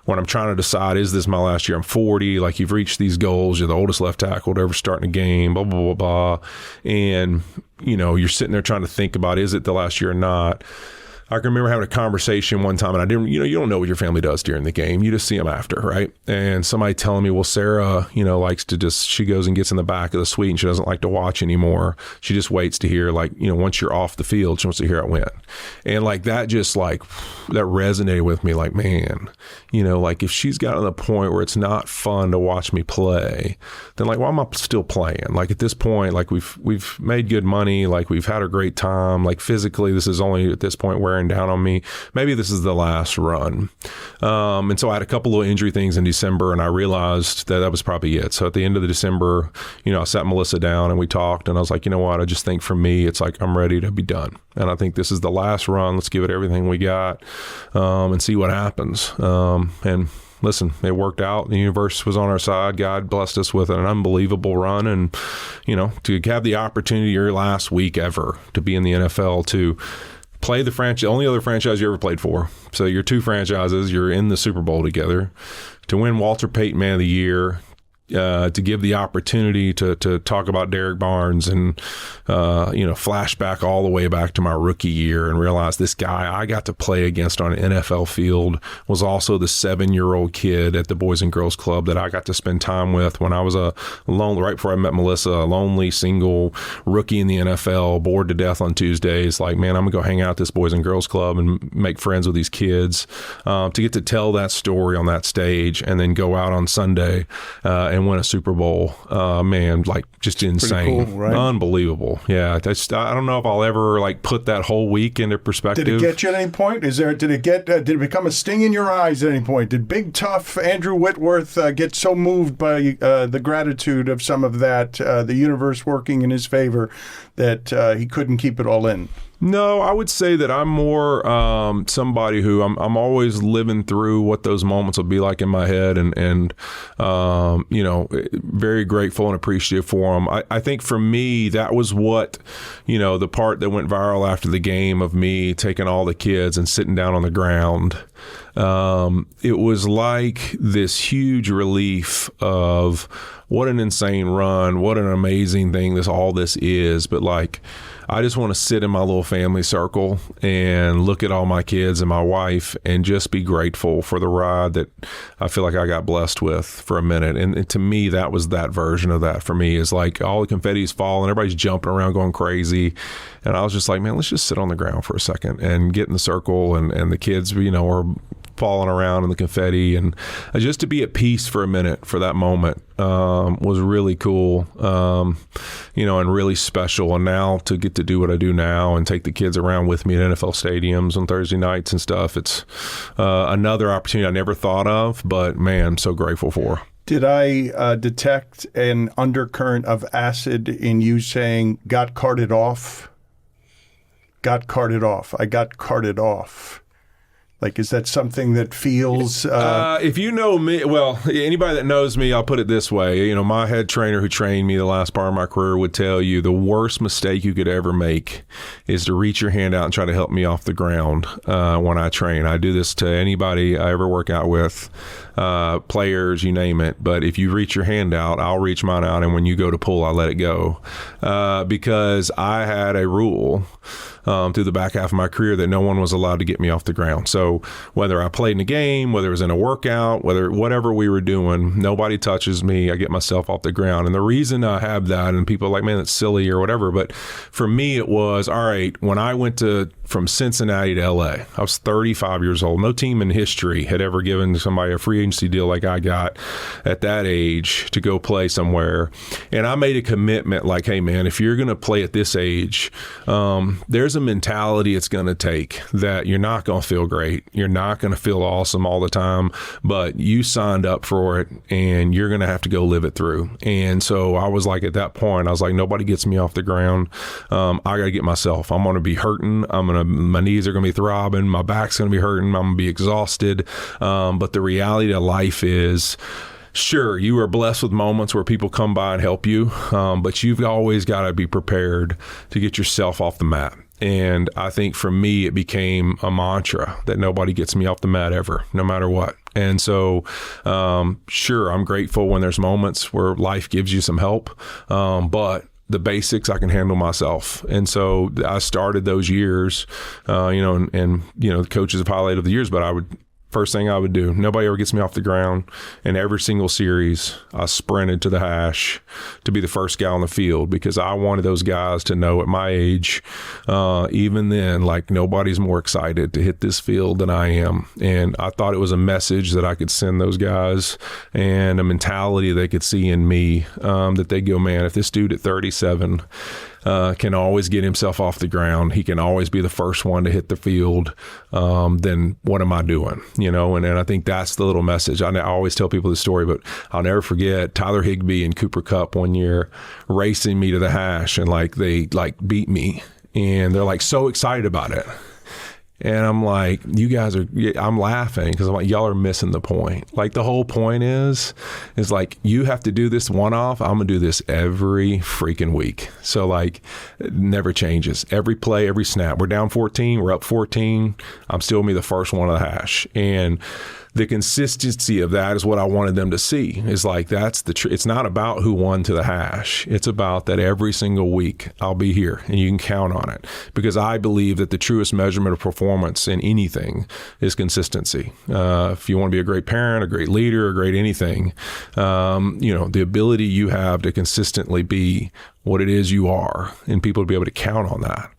Speaker 2: when I'm trying to decide, is this my last year? I'm 40, like, you've reached these goals. You're the oldest left tackle to ever start in a game, blah, blah, blah, blah. And, you're sitting there trying to think about, is it the last year or not? I can remember having a conversation one time, and I didn't, you don't know what your family does during the game. You just see them after, right? And somebody telling me, well, Sarah, likes to she goes and gets in the back of the suite, and she doesn't like to watch anymore. She just waits to hear, once you're off the field, she wants to hear it win. And that just that resonated with me, man, if she's gotten to the point where it's not fun to watch me play, then why am I still playing? At this point, we've made good money, we've had a great time, physically, this is only at this point wearing down on me. Maybe this is the last run. And so I had a couple of injury things in December, and I realized that was probably it. So at the end of the December, I sat Melissa down and we talked, and I was like, you know what? I just think for me, it's I'm ready to be done. And I think this is the last run. Let's give it everything we got, and see what happens. And listen, it worked out. The universe was on our side. God blessed us with an unbelievable run. And, to have the opportunity your last week ever to be in the NFL, to play the franchise, only other franchise you ever played for. So your two franchises, you're in the Super Bowl together. To win Walter Payton Man of the Year, to give the opportunity to talk about Derek Barnes and, flashback all the way back to my rookie year and realize this guy I got to play against on an NFL field was also the 7-year-old kid at the Boys and Girls Club that I got to spend time with when I was right before I met Melissa, a lonely, single rookie in the NFL, bored to death on Tuesdays. Man, I'm going to go hang out at this Boys and Girls Club and make friends with these kids, to get to tell that story on that stage and then go out on Sunday, and win a Super Bowl. Man, just insane. Cool, right? Unbelievable. Yeah. I don't know if I'll ever put that whole week into perspective. Did
Speaker 1: it get you at any point? Did it become a sting in your eyes at any point? Did big, tough Andrew Whitworth get so moved by the gratitude of some of that, the universe working in his favor, that he couldn't keep it all in?
Speaker 2: No, I would say that I'm more somebody who I'm always living through what those moments will be like in my head, and very grateful and appreciative for them. I think for me, that was what, the part that went viral after the game of me taking all the kids and sitting down on the ground. It was like this huge relief of what an insane run, what an amazing thing all this is, but I just want to sit in my little family circle and look at all my kids and my wife and just be grateful for the ride that I feel like I got blessed with for a minute. And to me, that was that version of that for me, is all the confetti's falling, everybody's jumping around going crazy. And I was just like, man, let's just sit on the ground for a second and get in the circle. And the kids, are falling around in the confetti, and just to be at peace for a minute for that moment was really cool, and really special. And now to get to do what I do now and take the kids around with me at NFL stadiums on Thursday nights and stuff, it's another opportunity I never thought of, but man, I'm so grateful for.
Speaker 1: Did I detect an undercurrent of acid in you saying, got carted off? Got carted off. I got carted off. Is that something that feels...
Speaker 2: if you know me, well, anybody that knows me, I'll put it this way. My head trainer who trained me the last part of my career would tell you the worst mistake you could ever make is to reach your hand out and try to help me off the ground when I train. I do this to anybody I ever work out with, players, you name it. But if you reach your hand out, I'll reach mine out, and when you go to pull, I let it go. Because I had a rule through the back half of my career that no one was allowed to get me off the ground. So whether I played in a game, whether it was in a workout, whatever we were doing, nobody touches me. I get myself off the ground. And the reason I have that, and people are like, man, that's silly or whatever, but for me it was, all right, when I went from Cincinnati to LA, I was 35 years old. No team in history had ever given somebody a free agency deal like I got at that age to go play somewhere. And I made a commitment like, hey, man, if you're going to play at this age, there's a mentality it's going to take that you're not going to feel great. You're not going to feel awesome all the time, but you signed up for it and you're going to have to go live it through. And so I was like, at that point, I was like, nobody gets me off the ground. I got to get myself. I'm going to be hurting. My knees are going to be throbbing. My back's going to be hurting. I'm going to be exhausted. But the reality of life is, sure, you are blessed with moments where people come by and help you, but you've always got to be prepared to get yourself off the mat. And I think for me, it became a mantra that nobody gets me off the mat ever, no matter what. And so, sure, I'm grateful when there's moments where life gives you some help, but the basics I can handle myself. And so I started those years, and the coaches have highlighted the years, but first thing I would do, nobody ever gets me off the ground. And every single series, I sprinted to the hash to be the first guy on the field because I wanted those guys to know at my age, even then, like nobody's more excited to hit this field than I am. And I thought it was a message that I could send those guys and a mentality they could see in me, that they go, man, if this dude at 37 can always get himself off the ground, he can always be the first one to hit the field, then what am I doing? And I think that's the little message. I always tell people this story, but I'll never forget Tyler Higbee and Cooper Kupp one year racing me to the hash, and they beat me, and they're so excited about it. And I'm like, I'm laughing because I'm like, y'all are missing the point. The whole point is you have to do this one-off. I'm going to do this every freaking week. So it never changes. Every play, every snap. We're down 14. We're up 14. I'm still going to be the first one of the hash. And the consistency of that is what I wanted them to see. Is that's it's not about who won to the hash. It's about that every single week I'll be here and you can count on it, because I believe that the truest measurement of performance in anything is consistency. If you want to be a great parent, a great leader, a great anything, the ability you have to consistently be what it is you are, and people to be able to count on that.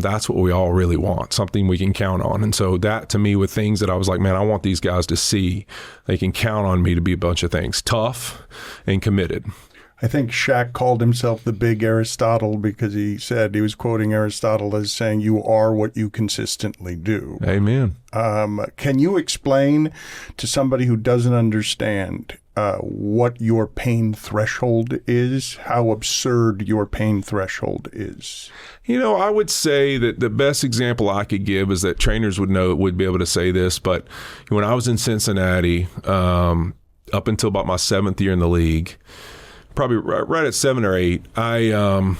Speaker 2: That's what we all really want, something we can count on. And so that, to me, with things that I was like, man, I want these guys to see they can count on me to be a bunch of things, tough and committed.
Speaker 1: I think Shaq called himself the big Aristotle because he said, he was quoting Aristotle as saying, you are what you consistently do.
Speaker 2: Amen.
Speaker 1: Can you explain to somebody who doesn't understand what your pain threshold is, how absurd your pain threshold is?
Speaker 2: I would say that the best example I could give is that trainers would be able to say this, but when I was in Cincinnati, up until about my 7th year in the league, probably right at 7 or 8, I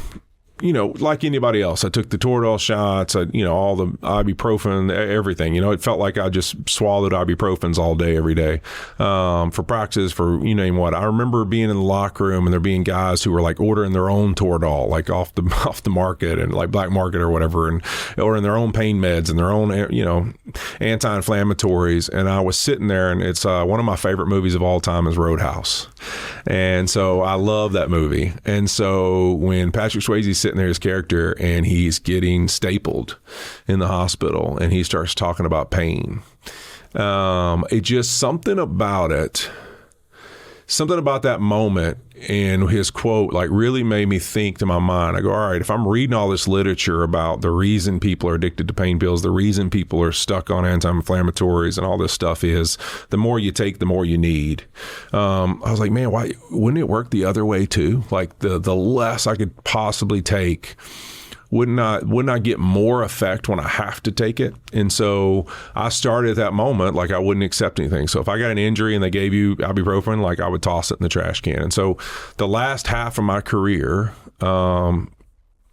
Speaker 2: like anybody else, I took the Toradol shots, all the ibuprofen, everything. It felt like I just swallowed ibuprofens all day, every day, for practice, for you name what. I remember being in the locker room and there being guys who were ordering their own Toradol, off the market and black market or whatever, and ordering their own pain meds and their own, anti-inflammatories. And I was sitting there, and it's one of my favorite movies of all time is Roadhouse. And so I love that movie. And so when Patrick Swayze's sitting there, his character, and he's getting stapled in the hospital, and he starts talking about pain. It just something about that moment and his quote really made me think to my mind. I go, all right, if I'm reading all this literature about the reason people are addicted to pain pills, the reason people are stuck on anti-inflammatories and all this stuff is the more you take, the more you need. I was like, man, why wouldn't it work the other way too? The less I could possibly take, wouldn't I get more effect when I have to take it? And so I started at that moment, I wouldn't accept anything. So if I got an injury and they gave you ibuprofen, I would toss it in the trash can. And so the last half of my career,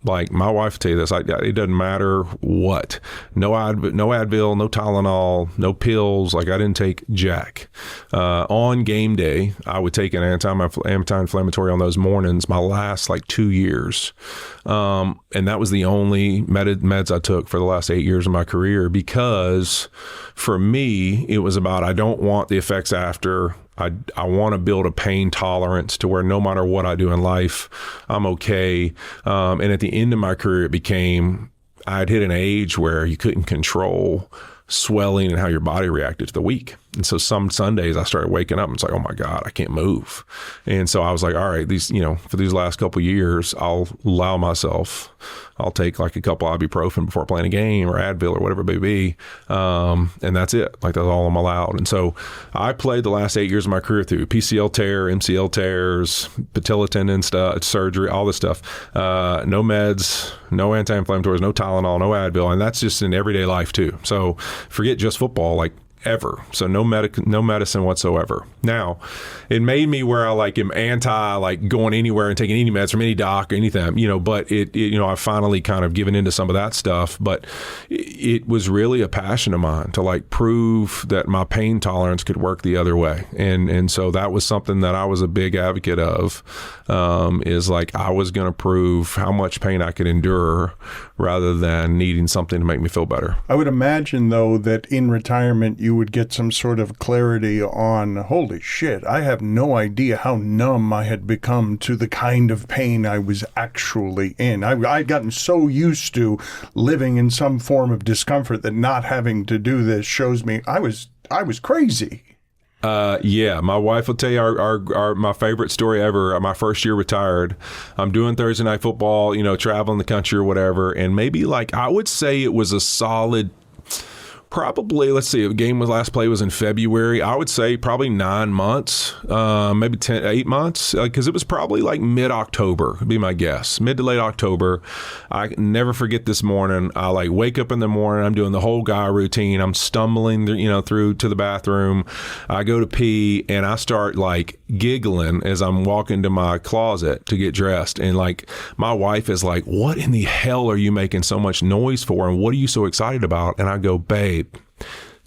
Speaker 2: my wife will tell you this, it doesn't matter what. No Advil, no Tylenol, no pills. I didn't take jack. On game day, I would take an anti-inflammatory on those mornings, my last 2 years. And that was the only meds I took for the last 8 years of my career, because for me, it was about, I don't want the effects after. I want to build a pain tolerance to where no matter what I do in life, I'm okay. And at the end of my career, it became, I'd hit an age where you couldn't control swelling and how your body reacted to the week. And so some Sundays I started waking up and it's like, oh my God, I can't move. And so I was like, all right, these, for these last couple of years, I'll take like a couple ibuprofen before playing a game or Advil or whatever it may be. And that's it. Like that's all I'm allowed. And so I played the last 8 years of my career through PCL tear, MCL tears, patella tendon stuff, surgery, all this stuff. No meds, no anti-inflammatories, no Tylenol, no Advil. And that's just in everyday life too. So forget just football, like ever. So no medicine whatsoever. Now, it made me where I like am anti like going anywhere and taking any meds from any doc or anything, but I finally kind of given into some of that stuff, but it was really a passion of mine to like prove that my pain tolerance could work the other way. And so that was something that I was a big advocate of, is like I was going to prove how much pain I could endure rather than needing something to make me feel better.
Speaker 1: I would imagine though that in retirement you would get some sort of clarity on, holy shit, I have no idea how numb I had become to the kind of pain I was actually in. I'd gotten so used to living in some form of discomfort that not having to do this shows me I was crazy.
Speaker 2: Yeah, my wife will tell you our my favorite story ever. My first year retired, I'm doing Thursday night football, traveling the country or whatever. And maybe like, I would say it was a solid, probably, let's see, the game was last play was in February. I would say probably 9 months, maybe 8 months, because it was probably like mid-October, would be my guess, mid to late October. I never forget this morning. I like wake up in the morning. I'm doing the whole guy routine. I'm stumbling, through to the bathroom. I go to pee and I start like giggling as I'm walking to my closet to get dressed. And like my wife is like, what in the hell are you making so much noise for? And what are you so excited about? And I go, babe,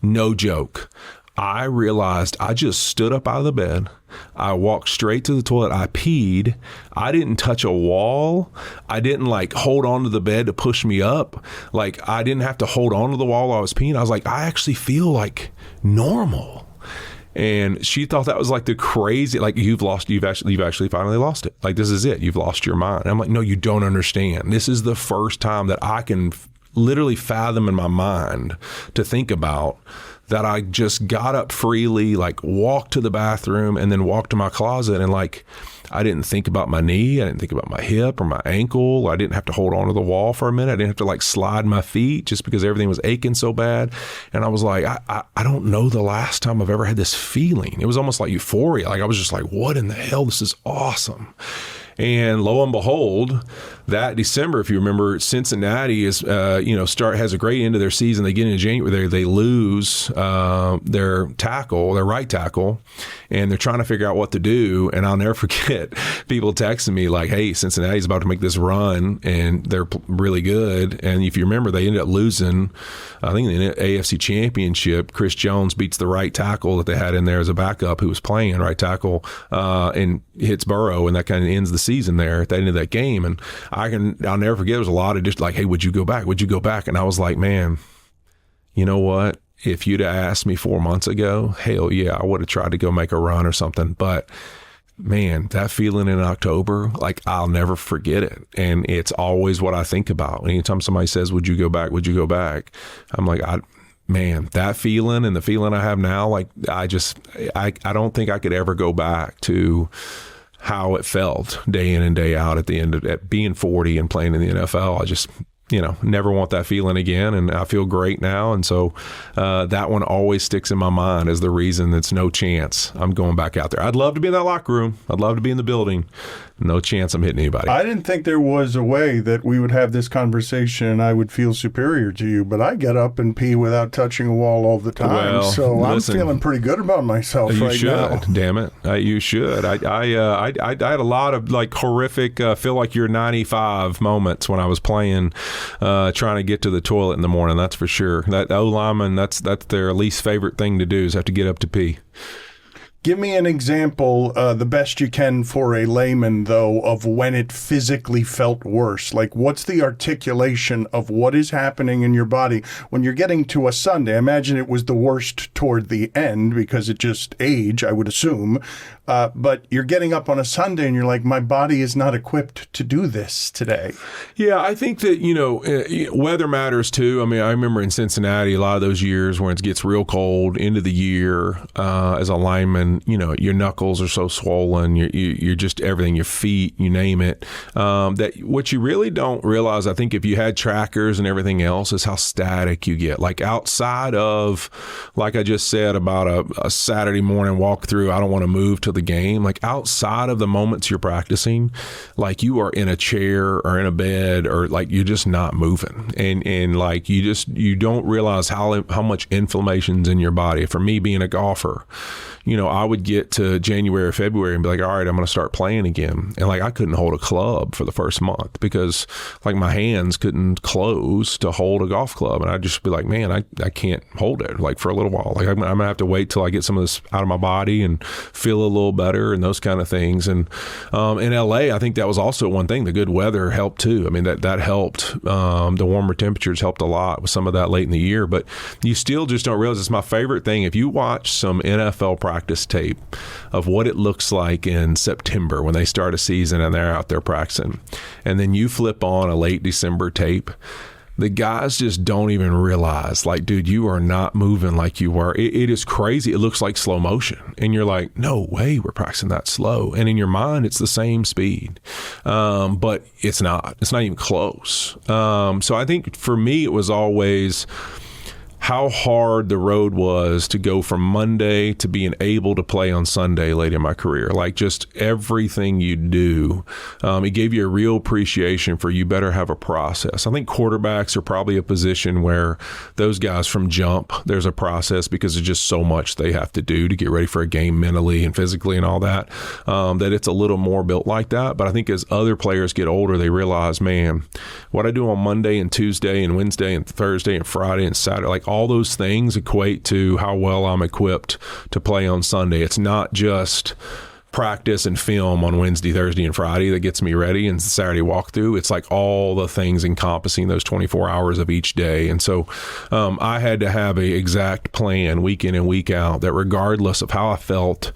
Speaker 2: no joke. I realized I just stood up out of the bed. I walked straight to the toilet. I peed. I didn't touch a wall. I didn't like hold on to the bed to push me up. Like I didn't have to hold on to the wall while I was peeing. I was like, I actually feel like normal. And she thought that was like the crazy, like you've actually finally lost it. Like this is it. You've lost your mind. And I'm like, no, you don't understand. This is the first time that I can literally fathom in my mind to think about that I just got up freely, like walked to the bathroom and then walked to my closet. And like, I didn't think about my knee. I didn't think about my hip or my ankle. I didn't have to hold on to the wall for a minute. I didn't have to like slide my feet just because everything was aching so bad. And I was like, I don't know the last time I've ever had this feeling. It was almost like euphoria. Like I was just like, what in the hell? This is awesome. And lo and behold, that December, if you remember, Cincinnati is, has a great end of their season. They get into January, they lose their right tackle, and they're trying to figure out what to do. And I'll never forget people texting me like, hey, Cincinnati's about to make this run, and they're really good. And if you remember, they ended up losing, I think, in the AFC Championship. Chris Jones beats the right tackle that they had in there as a backup who was playing right tackle and hits Burrow, and that kind of ends the season there at the end of that game. And I'll never forget, there was a lot of just like, hey, would you go back? Would you go back? And I was like, man, you know what? If you'd have asked me 4 months ago, hell yeah, I would have tried to go make a run or something. But man, that feeling in October, like I'll never forget it. And it's always what I think about. Anytime somebody says, would you go back? Would you go back? I'm like, man, that feeling and the feeling I have now, like I don't think I could ever go back to how it felt day in and day out at being 40 and playing in the NFL. I just, never want that feeling again. And I feel great now. And so that one always sticks in my mind as the reason that's no chance I'm going back out there. I'd love to be in that locker room. I'd love to be in the building. No chance I'm hitting anybody.
Speaker 1: I didn't think there was a way that we would have this conversation and I would feel superior to you, but I get up and pee without touching a wall all the time.
Speaker 2: Well,
Speaker 1: so
Speaker 2: listen,
Speaker 1: I'm feeling pretty good about myself right now.
Speaker 2: You should. Damn it. You should. I had a lot of like horrific, feel like you're 95 moments when I was playing, trying to get to the toilet in the morning. That's for sure. That O-lineman, that's their least favorite thing to do is have to get up to pee.
Speaker 1: Give me an example, the best you can for a layman, though, of when it physically felt worse. Like, what's the articulation of what is happening in your body when you're getting to a Sunday? I imagine it was the worst toward the end because it just age, I would assume. But you're getting up on a Sunday and you're like, my body is not equipped to do this today.
Speaker 2: Yeah, I think that, weather matters too. I mean, I remember in Cincinnati, a lot of those years when it gets real cold into the year, as a lineman, your knuckles are so swollen, you're just everything, your feet, you name it. That what you really don't realize, I think if you had trackers and everything else, is how static you get. Like outside of, like I just said about a Saturday morning walk through, I don't want to move to the game. Like outside of the moments you're practicing, like you are in a chair or in a bed or like you're just not moving. And like you don't realize how much inflammation's in your body. For me being a golfer, I would get to January or February and be like, all right, I'm going to start playing again. And like, I couldn't hold a club for the first month because like my hands couldn't close to hold a golf club. And I'd just be like, man, I can't hold it like for a little while. Like I'm going to have to wait till I get some of this out of my body and feel a little better and those kind of things. And in LA, I think that was also one thing. The good weather helped too. I mean, that helped. The warmer temperatures helped a lot with some of that late in the year, but you still just don't realize. It's my favorite thing. If you watch some NFL practice tape of what it looks like in September when they start a season and they're out there practicing, and then you flip on a late December tape, the guys just don't even realize, like, dude, you are not moving like you were. It is crazy. It looks like slow motion. And you're like, no way we're practicing that slow. And in your mind, it's the same speed. But it's not. It's not even close. So I think for me, it was always how hard the road was to go from Monday to being able to play on Sunday late in my career. Like just everything you do, it gave you a real appreciation for you better have a process. I think quarterbacks are probably a position where those guys from jump, there's a process because there's just so much they have to do to get ready for a game mentally and physically and all that, that it's a little more built like that. But I think as other players get older, they realize, man, what I do on Monday and Tuesday and Wednesday and Thursday and Friday and Saturday, like all those things equate to how well I'm equipped to play on Sunday. It's not just practice and film on Wednesday, Thursday, and Friday that gets me ready and Saturday walkthrough. It's like all the things encompassing those 24 hours of each day. And so I had to have a exact plan week in and week out that regardless of how I felt,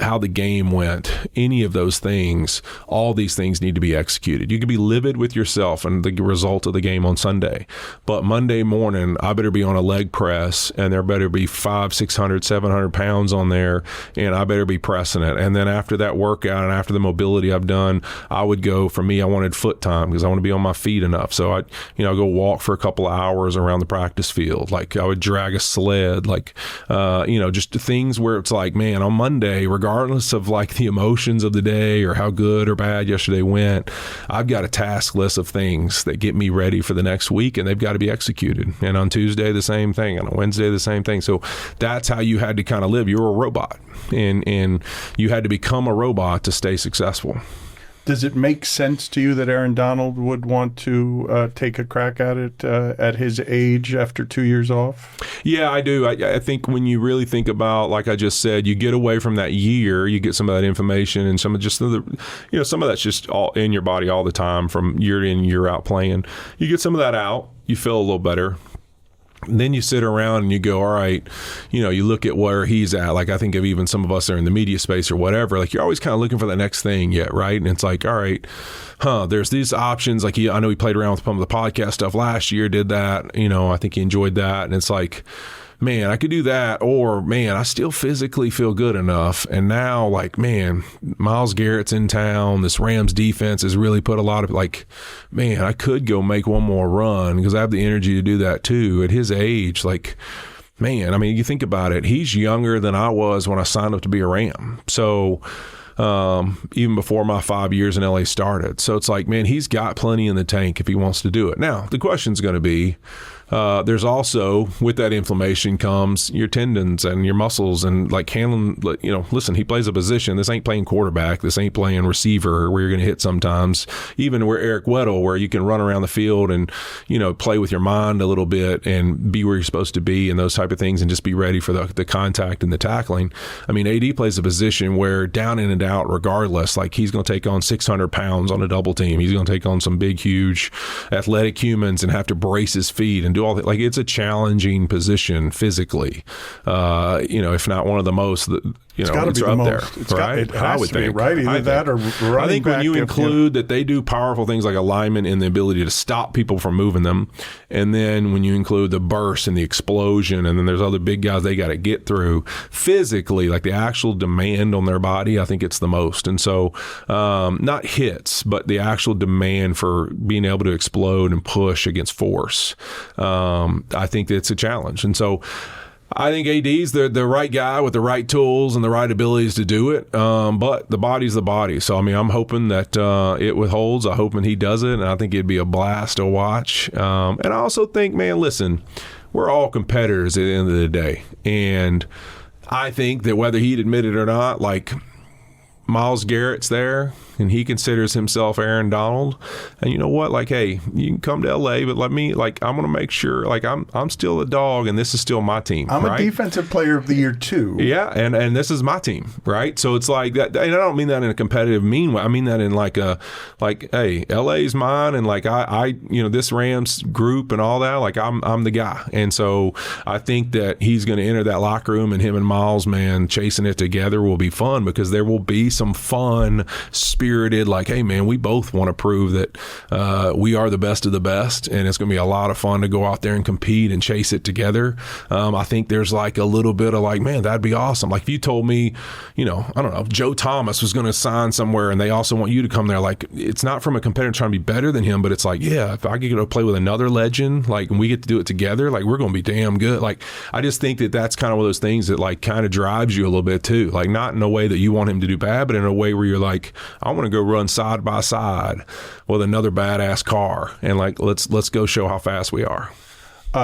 Speaker 2: how the game went, any of those things, all these things need to be executed. You can be livid with yourself and the result of the game on Sunday, but Monday morning, I better be on a leg press and there better be 500, 600, 700 pounds on there and I better be pressing it. And then after that workout and after the mobility I've done, I would go, for me, I wanted foot time because I want to be on my feet enough. So I'd go walk for a couple of hours around the practice field. Like I would drag a sled, like, just things where it's like, man, on Monday, regardless of like the emotions of the day or how good or bad yesterday went, I've got a task list of things that get me ready for the next week and they've got to be executed. And on Tuesday, the same thing. And on Wednesday, the same thing. So that's how you had to kind of live. You were a robot and you had to become a robot to stay successful.
Speaker 1: Does it make sense to you that Aaron Donald would want to take a crack at it at his age after 2 years off? Yeah,
Speaker 2: I do. I think when you really think about, like I just said, you get away from that year, you get some of that information and some of just some of that's just all in your body all the time from year in, year out playing. You get some of that out, you feel a little better. And then you sit around and you go, all right, you look at where he's at. Like I think of even some of us that are in the media space or whatever, like you're always kind of looking for the next thing yet, right? And it's like, all right, there's these options. Like I know he played around with some of the podcast stuff last year, did that. I think he enjoyed that. And it's like, man, I could do that, or man, I still physically feel good enough. And now, like, man, Myles Garrett's in town. This Rams defense has really put a lot of, like, man, I could go make one more run because I have the energy to do that too. At his age, like, man, I mean, you think about it, he's younger than I was when I signed up to be a Ram. So even before my 5 years in LA started. So it's like, man, he's got plenty in the tank if he wants to do it. Now, the question's going to be, there's also, with that inflammation comes your tendons and your muscles and like handling, listen, he plays a position. This ain't playing quarterback. This ain't playing receiver where you're going to hit sometimes. Even where Eric Weddle, where you can run around the field and, play with your mind a little bit and be where you're supposed to be and those type of things and just be ready for the contact and the tackling. I mean, AD plays a position where down in and out regardless, like he's going to take on 600 pounds on a double team. He's going to take on some big, huge athletic humans and have to brace his feet and do all that. Like, it's a challenging position physically, if not one of the most,
Speaker 1: it's got to be the most.
Speaker 2: There, right?
Speaker 1: It has to be, right? Either that or running
Speaker 2: I think when you include that they do powerful things like alignment and the ability to stop people from moving them, and then when you include the burst and the explosion, and then there's other big guys they got to get through physically, like the actual demand on their body, I think it's the most. And so not hits, but the actual demand for being able to explode and push against force. I think it's a challenge. And so I think AD's the right guy with the right tools and the right abilities to do it. But the body's the body. So, I mean, I'm hoping that it withholds. I'm hoping he does it. And I think it'd be a blast to watch. And I also think, man, listen, we're all competitors at the end of the day. And I think that whether he'd admit it or not, like Myles Garrett's there and he considers himself Aaron Donald. And you know what? Like, hey, you can come to LA, but I'm going to make sure, like, I'm still a dog and this is still my team.
Speaker 1: I'm a defensive player of the year too.
Speaker 2: Yeah. And this is my team. Right. So it's like that. And I don't mean that in a competitive mean way. I mean that in hey, LA's mine. And like, I this Rams group and all that, like I'm the guy. And so I think that he's going to enter that locker room and him and Myles, man, chasing it together will be fun because there will be some fun, spirited, like, hey, man, we both want to prove that we are the best of the best, and it's going to be a lot of fun to go out there and compete and chase it together. I think there's like a little bit of like, man, that'd be awesome. Like if you told me, I don't know, Joe Thomas was going to sign somewhere and they also want you to come there, like it's not from a competitor trying to be better than him, but it's like, yeah, if I get to play with another legend, like, and we get to do it together, like we're going to be damn good. Like, I just think that that's kind of one of those things that like kind of drives you a little bit too. Like not in a way that you want him to do bad, but in a way where you're like, I want to go run side by side with another badass car and like let's go show how fast we are.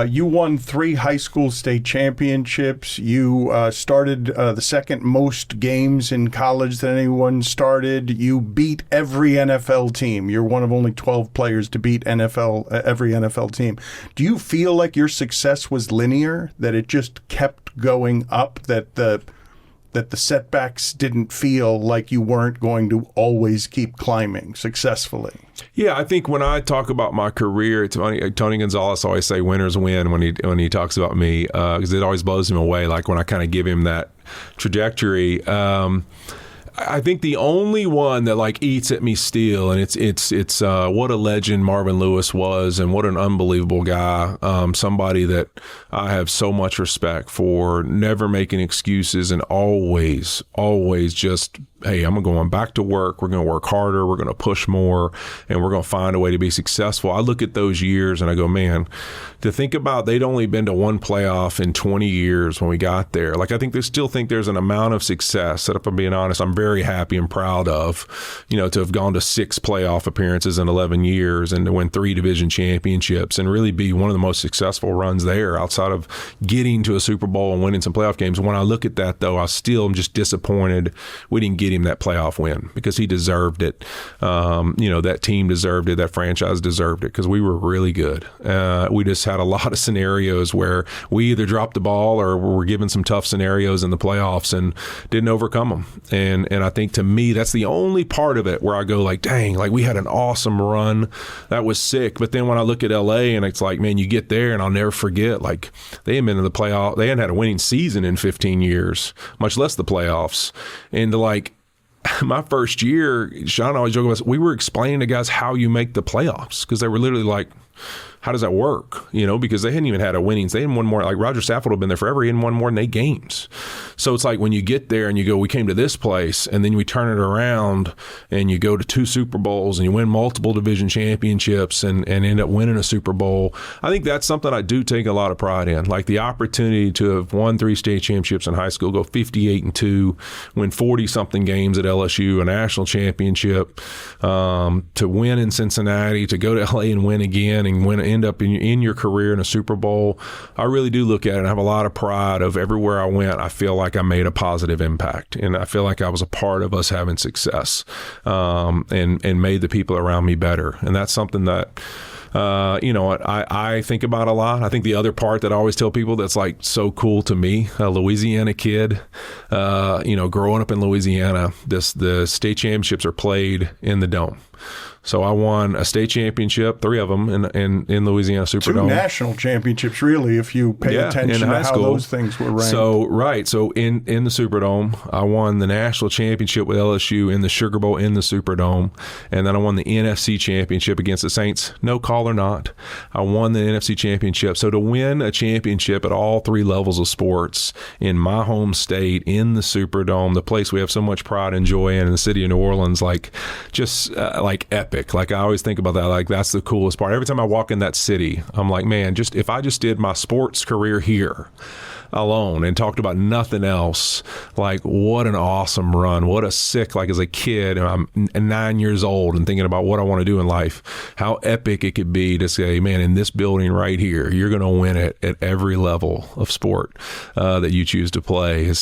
Speaker 1: You won 3 high school state championships. You started the second most games in college that anyone started. You beat every NFL team. You're one of only 12 players to beat every NFL team. Do you feel like your success was linear, that it just kept going up, that the setbacks didn't feel like you weren't going to always keep climbing successfully?
Speaker 2: Yeah, I think when I talk about my career, Tony Gonzalez always say winners win when he talks about me, because it always blows him away. Like when I kind of give him that trajectory. I think the only one that like eats at me still, and it's what a legend Marvin Lewis was, and what an unbelievable guy. Somebody that I have so much respect for, never making excuses, and always just, hey, I'm going back to work. We're going to work harder. We're going to push more, and we're going to find a way to be successful. I look at those years and I go, man, to think about they'd only been to one playoff in 20 years when we got there. Like, I think they still think there's an amount of success that, if I'm being honest, I'm very happy and proud of, to have gone to 6 playoff appearances in 11 years and to win 3 division championships and really be one of the most successful runs there outside of getting to a Super Bowl and winning some playoff games. When I look at that, though, I still am just disappointed we didn't get him that playoff win because he deserved it. That team deserved it. That franchise deserved it because we were really good. We just had a lot of scenarios where we either dropped the ball or were given some tough scenarios in the playoffs and didn't overcome them. And I think to me, that's the only part of it where I go like, dang, like we had an awesome run. That was sick. But then when I look at LA and it's like, man, you get there and I'll never forget, like they hadn't been in the playoff. They hadn't had a winning season in 15 years, much less the playoffs. And like, my first year, Sean always joked about this, we were explaining to guys how you make the playoffs because they were literally like, how does that work? Because they hadn't even had a winnings. They hadn't won more. Like Roger Stafford had been there forever. He hadn't won more than 8 games. So it's like when you get there and you go, we came to this place, and then we turn it around and you go to 2 Super Bowls and you win multiple division championships and end up winning a Super Bowl. I think that's something I do take a lot of pride in. Like the opportunity to have won 3 state championships in high school, go 58-2, win 40-something games at LSU, a national championship, to win in Cincinnati, to go to LA and win again and end up in your career in a Super Bowl. I really do look at it and have a lot of pride of everywhere I went. I feel like I made a positive impact, and I feel like I was a part of us having success, and made the people around me better. And that's something that I think about a lot. I think the other part that I always tell people that's like so cool to me, a Louisiana kid, growing up in Louisiana, the state championships are played in the Dome. So I won a state championship, 3 of them in Louisiana Superdome.
Speaker 1: 2 national championships, really, if you pay attention to how those things were ranked.
Speaker 2: So in the Superdome, I won the national championship with LSU in the Sugar Bowl in the Superdome, and then I won the NFC championship against the Saints. No call or not, I won the NFC championship. So to win a championship at all 3 levels of sports in my home state, in the Superdome, the place we have so much pride and joy in the city of New Orleans, like just like epic. Like I always think about that. Like that's the coolest part. Every time I walk in that city, I'm like, man, if I just did my sports career here alone and talked about nothing else, like what an awesome run. What a sick, like as a kid, and I'm 9 years old and thinking about what I want to do in life, how epic it could be to say, man, in this building right here, you're going to win it at every level of sport that you choose to play is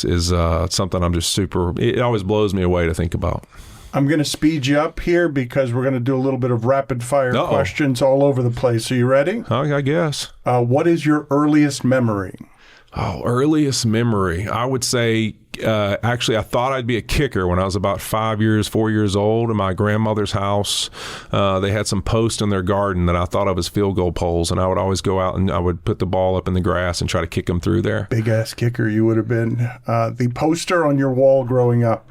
Speaker 2: something I'm just it always blows me away to think about.
Speaker 1: I'm going to speed you up here because we're going to do a little bit of rapid fire questions all over the place. Are you ready?
Speaker 2: I guess.
Speaker 1: What is your earliest memory?
Speaker 2: Oh, earliest memory. I would say, actually, I thought I'd be a kicker when I was about 4 years old in my grandmother's house. They had some posts in their garden that I thought of as field goal poles, and I would always go out and I would put the ball up in the grass and try to kick them through there.
Speaker 1: Big-ass kicker you would have been. The poster on your wall growing up.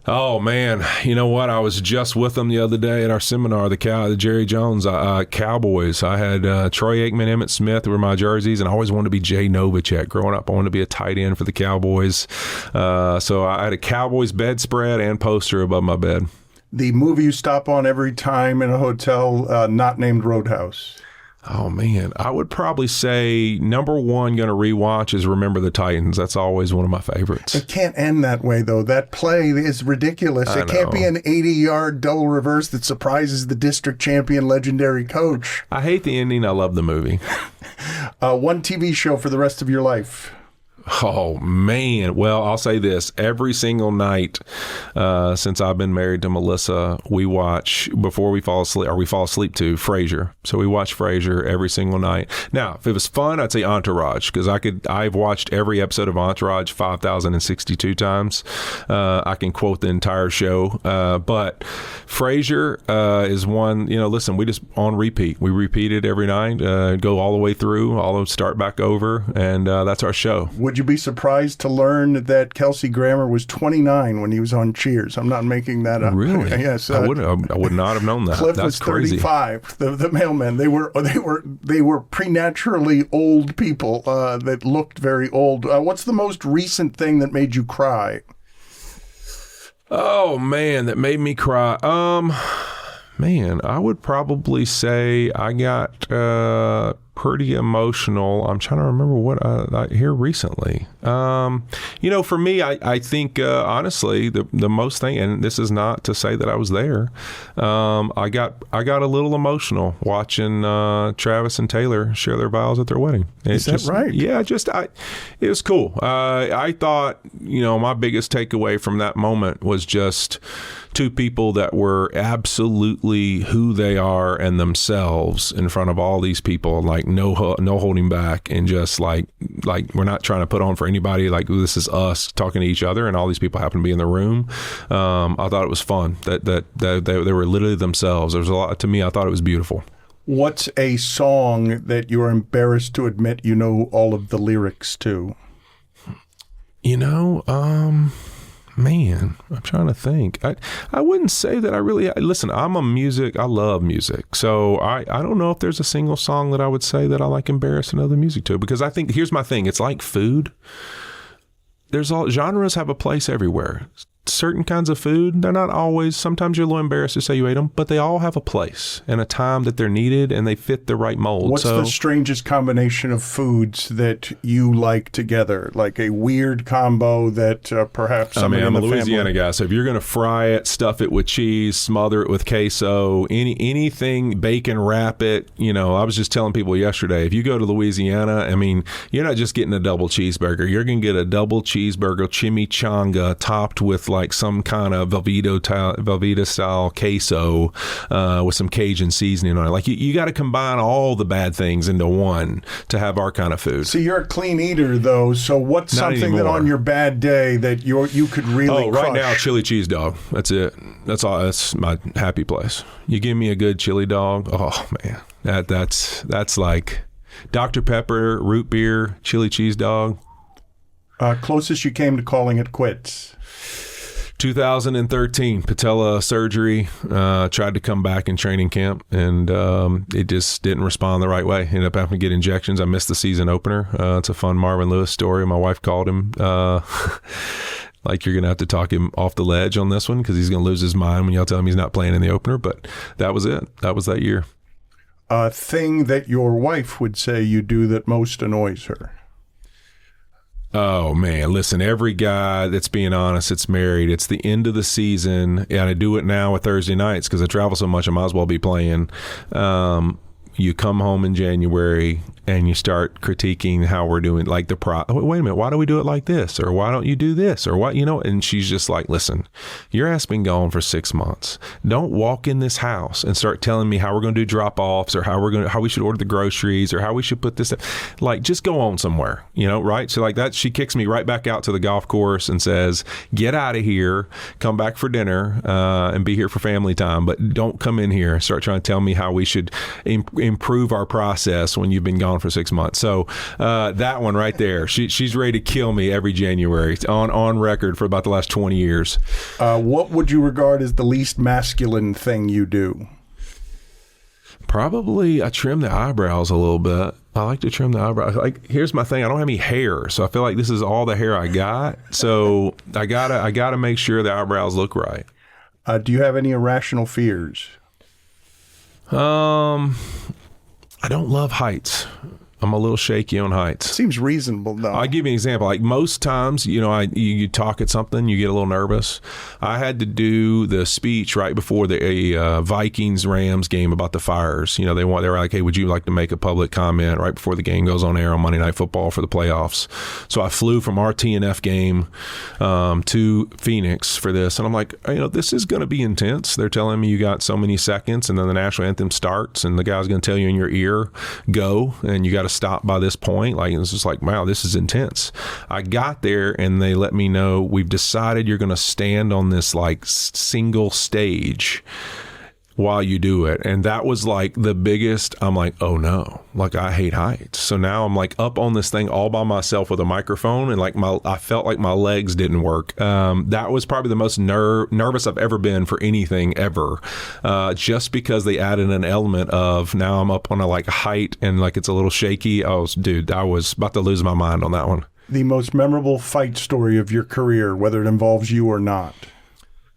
Speaker 2: Oh, man. You know what? I was just with them the other day at our seminar, the Jerry Jones Cowboys. I had Troy Aikman, Emmitt Smith were my jerseys, and I always wanted to be Jay Novacek. Growing up, I wanted to be a tight end for the Cowboys. So I had a Cowboys bedspread and poster above my bed.
Speaker 1: The movie you stop on every time in a hotel, not named Roadhouse.
Speaker 2: Oh, man. I would probably say number 1 going to rewatch is Remember the Titans. That's always one of my favorites.
Speaker 1: It can't end that way, though. That play is ridiculous. It can't be an 80-yard double reverse that surprises the district champion legendary coach.
Speaker 2: I hate the ending. I love the movie.
Speaker 1: 1 TV show for the rest of your life.
Speaker 2: Oh, man. Well, I'll say this. Every single night since I've been married to Melissa, we watch, before we fall asleep, or we fall asleep to, Frasier. So we watch Frasier every single night. Now, if it was fun, I'd say Entourage, because I've watched every episode of Entourage 5,062 times. I can quote the entire show. But Frasier is one, listen, we just on repeat. We repeat it every night, go all the way through, start back over, and that's our show.
Speaker 1: Would you be surprised to learn that Kelsey Grammer was 29 when he was on Cheers? I'm not making that up.
Speaker 2: Really?
Speaker 1: Yes.
Speaker 2: I would not have known that.
Speaker 1: Cliff
Speaker 2: That's
Speaker 1: was 35. Crazy. The mailman. They were preternaturally old people that looked very old. What's the most recent thing that made you cry?
Speaker 2: Oh man, that made me cry. Man, I would probably say I got pretty emotional. I'm trying to remember what I hear recently. For me, I think honestly, the most thing, and this is not to say that I was there. I got a little emotional watching Travis and Taylor share their vows at their wedding.
Speaker 1: Is that right?
Speaker 2: Yeah, it was cool. I thought, my biggest takeaway from that moment was just 2 people that were absolutely who they are and themselves in front of all these people, like no holding back, and just like we're not trying to put on for anybody. Like this is us talking to each other, and all these people happen to be in the room. I thought it was fun that they were literally themselves. There was a lot to me. I thought it was beautiful.
Speaker 1: What's a song that you're embarrassed to admit you know all of the lyrics to?
Speaker 2: Man, I'm trying to think. I wouldn't say that listen, I love music. So I don't know if there's a single song that I would say that I like embarrassing other music to, because I think, here's my thing. It's like food. Genres have a place everywhere. Certain kinds of food, they're not always, sometimes you're a little embarrassed to say you ate them, but they all have a place and a time that they're needed, and they fit the right mold.
Speaker 1: What's the strangest combination of foods that you like together? Like a weird combo that perhaps somebody in the family...
Speaker 2: I'm a Louisiana guy, so if you're going to fry it, stuff it with cheese, smother it with queso, anything, bacon, wrap it. I was just telling people yesterday, if you go to Louisiana, I mean, you're not just getting a double cheeseburger. You're going to get a double cheeseburger chimichanga topped with like some kind of Velveeta style queso with some Cajun seasoning on it. Like you got to combine all the bad things into one to have our kind of food.
Speaker 1: So you're a clean eater, though. So what's something that on your bad day that you could really crush?
Speaker 2: Right now, chili cheese dog. That's it. That's all. That's my happy place. You give me a good chili dog. Oh man, that's like Dr. Pepper, root beer, chili cheese dog.
Speaker 1: Closest you came to calling it quits.
Speaker 2: 2013, patella surgery, tried to come back in training camp, and it just didn't respond the right way. Ended up having to get injections. I missed the season opener. It's a fun Marvin Lewis story. My wife called him like, you're going to have to talk him off the ledge on this one because he's going to lose his mind when y'all tell him he's not playing in the opener. But that was it. That was that year.
Speaker 1: A thing that your wife would say you do that most annoys her.
Speaker 2: Oh, man. Listen, every guy that's being honest, it's married. It's the end of the season, and I do it now with Thursday nights because I travel so much, I might as well be playing. You come home in January and you start critiquing how we're doing, like wait a minute, why do we do it like this? Or why don't you do this? Or what, and she's just like, listen, your ass been gone for 6 months. Don't walk in this house and start telling me how we're going to do drop-offs or how we should order the groceries or how we should put this. Like, just go on somewhere, right? So like that, she kicks me right back out to the golf course and says, get out of here, come back for dinner and be here for family time. But don't come in here and start trying to tell me how we should improve our process when you've been gone for 6 months. So that one right there, she's ready to kill me every January, on record for about the last 20 years.
Speaker 1: What would you regard as the least masculine thing you do?
Speaker 2: Probably I trim the eyebrows a little bit. I like to trim the eyebrows. Like, here's my thing. I don't have any hair, so I feel like this is all the hair I got. So I gotta make sure the eyebrows look right.
Speaker 1: Do you have any irrational fears?
Speaker 2: I don't love heights. I'm a little shaky on heights.
Speaker 1: Seems reasonable, though.
Speaker 2: I'll give you an example. Like most times, you talk at something, you get a little nervous. I had to do the speech right before the Vikings-Rams game about the fires. They were like, hey, would you like to make a public comment right before the game goes on air on Monday Night Football for the playoffs? So I flew from our TNF game to Phoenix for this. And I'm like, this is going to be intense. They're telling me you got so many seconds, and then the national anthem starts, and the guy's going to tell you in your ear, go, and you got to stop by this point. Like, it's just like, wow, this is intense. I got there and they let me know, we've decided you're going to stand on this like single stage while you do it. And that was like the biggest, I'm like, oh no, like I hate heights. So now I'm like up on this thing all by myself with a microphone, and like I felt like my legs didn't work. That was probably the most nervous I've ever been for anything ever. Just because they added an element of, now I'm up on a like height and like it's a little shaky. I was about to lose my mind on that one.
Speaker 1: The most memorable fight story of your career, whether it involves you or not.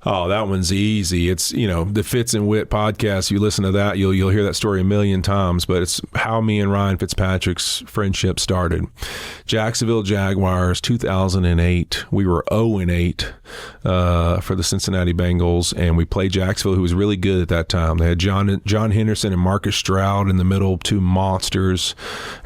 Speaker 2: Oh, that one's easy. It's, the Fitz and Wit podcast. You listen to that, you'll hear that story a million times, but it's how me and Ryan Fitzpatrick's friendship started. Jacksonville Jaguars, 2008. We were 0-8 for the Cincinnati Bengals, and we played Jacksonville, who was really good at that time. They had John Henderson and Marcus Stroud in the middle, two monsters.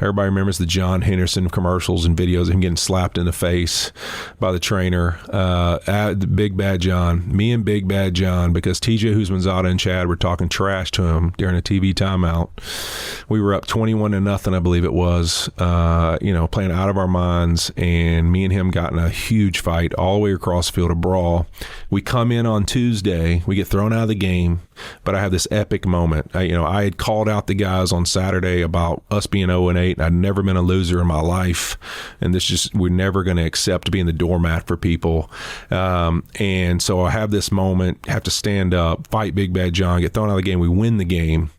Speaker 2: Everybody remembers the John Henderson commercials and videos of him getting slapped in the face by the trainer. The big bad John. Me and Big Bad John, because TJ Husmanzada and Chad were talking trash to him during a TV timeout. We were up 21-0, I believe it was, playing out of our minds, and me and him got in a huge fight all the way across the field, a brawl. We come in on Tuesday, we get thrown out of the game, but I have this epic moment. I had called out the guys on Saturday about us being 0-8, and I'd never been a loser in my life, and we're never going to accept being the doormat for people. And so I have this moment, have to stand up, fight Big Bad John, get thrown out of the game. We win the game.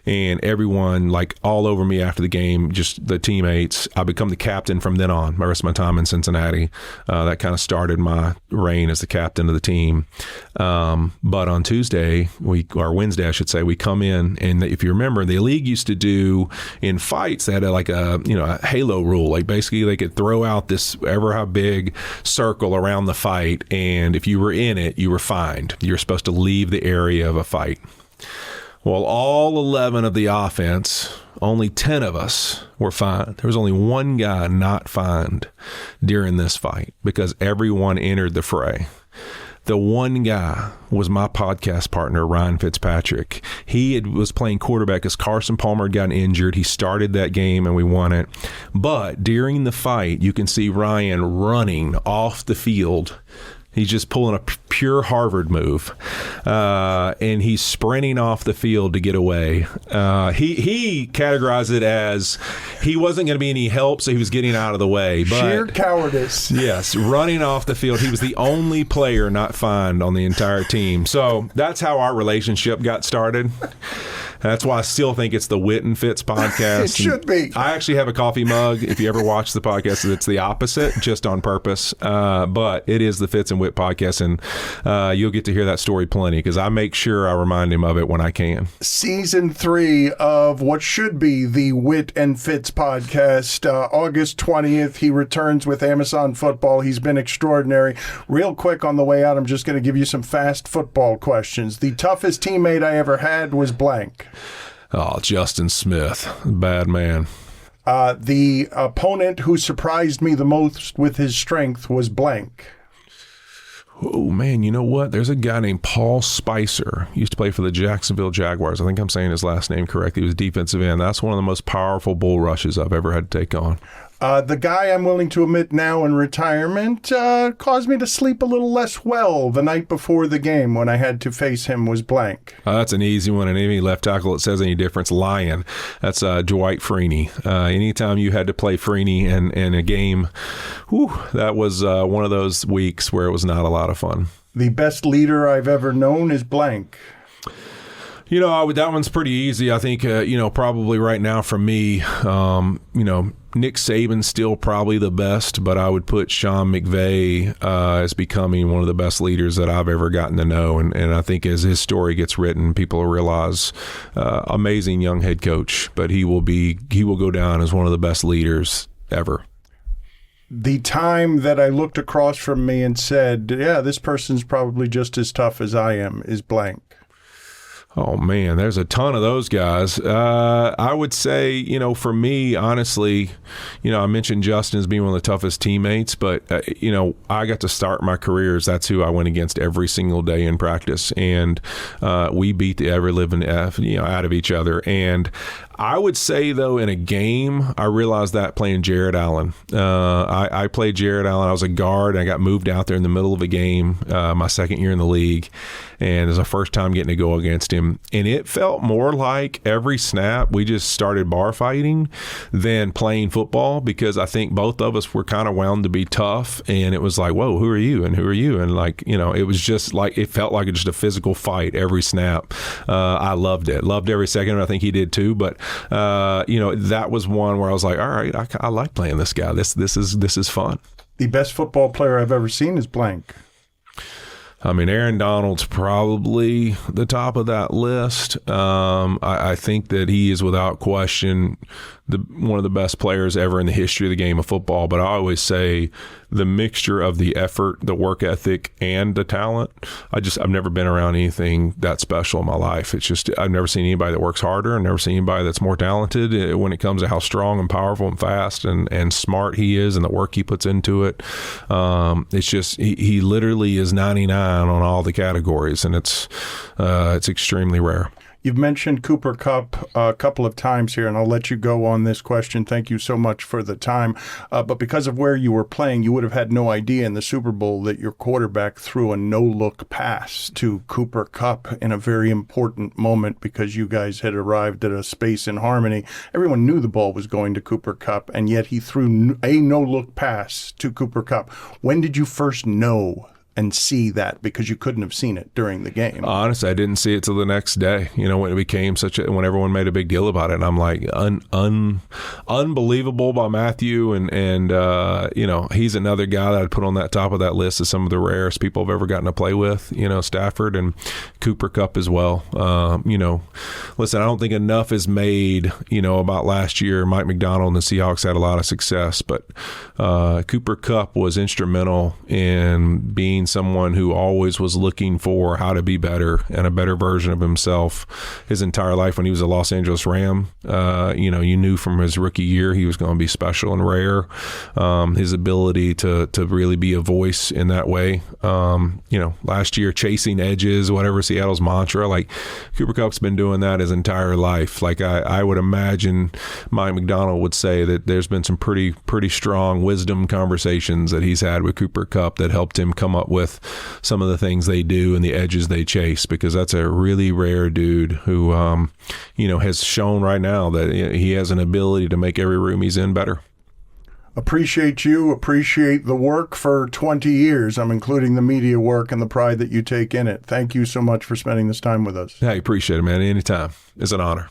Speaker 2: And everyone, like, all over me after the game, just the teammates. I become the captain from then on, my rest of my time in Cincinnati. That kind of started my reign as the captain of the team. But on Tuesday, or Wednesday, I should say, we come in, and if you remember, the league used to do, in fights, they had a halo rule. Like, basically, they could throw out this ever how big circle around the fight, and if you were in it, you were fined. You were supposed to leave the area of a fight. Well, all 11 of the offense, only 10 of us were fined. There was only one guy not fined during this fight because everyone entered the fray. The one guy was my podcast partner, Ryan Fitzpatrick. He was playing quarterback as Carson Palmer had gotten injured. He started that game and we won it. But during the fight, you can see Ryan running off the field. He's just pulling a pure Harvard move, and he's sprinting off the field to get away. He categorized it as he wasn't going to be any help, so he was getting out of the way. But,
Speaker 1: sheer cowardice.
Speaker 2: Yes, running off the field. He was the only player not fined on the entire team. So that's how our relationship got started. That's why I still think it's the Wit and Fitz podcast.
Speaker 1: It should be.
Speaker 2: I actually have a coffee mug. If you ever watch the podcast, it's the opposite, just on purpose. But it is the Fitz and Wit podcast, and you'll get to hear that story plenty because I make sure I remind him of it when I can.
Speaker 1: Season 3 of what should be the Wit and Fitz podcast. August 20th, he returns with Amazon football. He's been extraordinary. Real quick on the way out, I'm just going to give you some fast football questions. The toughest teammate I ever had was blank.
Speaker 2: Oh, Justin Smith, bad man.
Speaker 1: The opponent who surprised me the most with his strength was blank.
Speaker 2: Oh, man, you know what? There's a guy named Paul Spicer. He used to play for the Jacksonville Jaguars. I think I'm saying his last name correctly. He was defensive end. That's one of the most powerful bull rushes I've ever had to take on.
Speaker 1: The guy I'm willing to admit now in retirement caused me to sleep a little less well the night before the game when I had to face him was blank.
Speaker 2: That's an easy one. And any left tackle that says any difference, lying. That's Dwight Freeney. Anytime you had to play Freeney in a game, that was one of those weeks where it was not a lot of fun.
Speaker 1: The best leader I've ever known is blank.
Speaker 2: That one's pretty easy. I think, probably right now for me, Nick Saban's still probably the best, but I would put Sean McVay as becoming one of the best leaders that I've ever gotten to know. And I think as his story gets written, people will realize amazing young head coach, but he will go down as one of the best leaders ever.
Speaker 1: The time that I looked across from me and said, yeah, this person's probably just as tough as I am is blank.
Speaker 2: Oh, man, there's a ton of those guys. I would say, for me, honestly, I mentioned Justin as being one of the toughest teammates, but, I got to start my career as that's who I went against every single day in practice. And we beat the ever-living out of each other. And I would say, though, in a game, I realized that playing Jared Allen. I played Jared Allen. I was a guard, and I got moved out there in the middle of a game my second year in the league. And it was my first time getting to go against him. And it felt more like every snap we just started bar fighting than playing football because I think both of us were kind of wound to be tough. And it was like, whoa, who are you? And who are you? And it was just like, it felt like just a physical fight every snap. I loved it. Loved every second. I think he did too. But, that was one where I was like, all right, I like playing this guy. This is fun.
Speaker 1: The best football player I've ever seen is blank.
Speaker 2: I mean, Aaron Donald's probably the top of that list. I think that he is without question one of the best players ever in the history of the game of football. But I always say the mixture of the effort, the work ethic, and the talent. I've never been around anything that special in my life. It's just, I've never seen anybody that works harder. I've never seen anybody that's more talented when it comes to how strong and powerful and fast and smart he is and the work he puts into it. It's just, he literally is 99 on all the categories, and it's extremely rare.
Speaker 1: You've mentioned Cooper Kupp a couple of times here, and I'll let you go on this question. Thank you so much for the time. But because of where you were playing, you would have had no idea in the Super Bowl that your quarterback threw a no-look pass to Cooper Kupp in a very important moment because you guys had arrived at a space in harmony. Everyone knew the ball was going to Cooper Kupp, and yet he threw a no-look pass to Cooper Kupp. When did you first know and see that, because you couldn't have seen it during the game?
Speaker 2: Honestly, I didn't see it till the next day. When it became when everyone made a big deal about it, and I'm like, unbelievable by Matthew, and he's another guy that I'd put on that top of that list of some of the rarest people I've ever gotten to play with. Stafford and Cooper Kupp as well. Listen, I don't think enough is made, about last year. Mike McDonald and the Seahawks had a lot of success, but Cooper Kupp was instrumental in being someone who always was looking for how to be better and a better version of himself his entire life. When he was a Los Angeles Ram, you knew from his rookie year he was going to be special and rare. His ability to really be a voice in that way. Last year, chasing edges, whatever Seattle's mantra, like Cooper Kupp's been doing that his entire life. Like I would imagine Mike McDonald would say that there's been some pretty strong wisdom conversations that he's had with Cooper Kupp that helped him come up with some of the things they do and the edges they chase, because that's a really rare dude who, has shown right now that he has an ability to make every room he's in better.
Speaker 1: Appreciate the work for 20 years. I'm including the media work and the pride that you take in it. Thank you so much for spending this time with us.
Speaker 2: Hey, appreciate it, man. Anytime. It's an honor.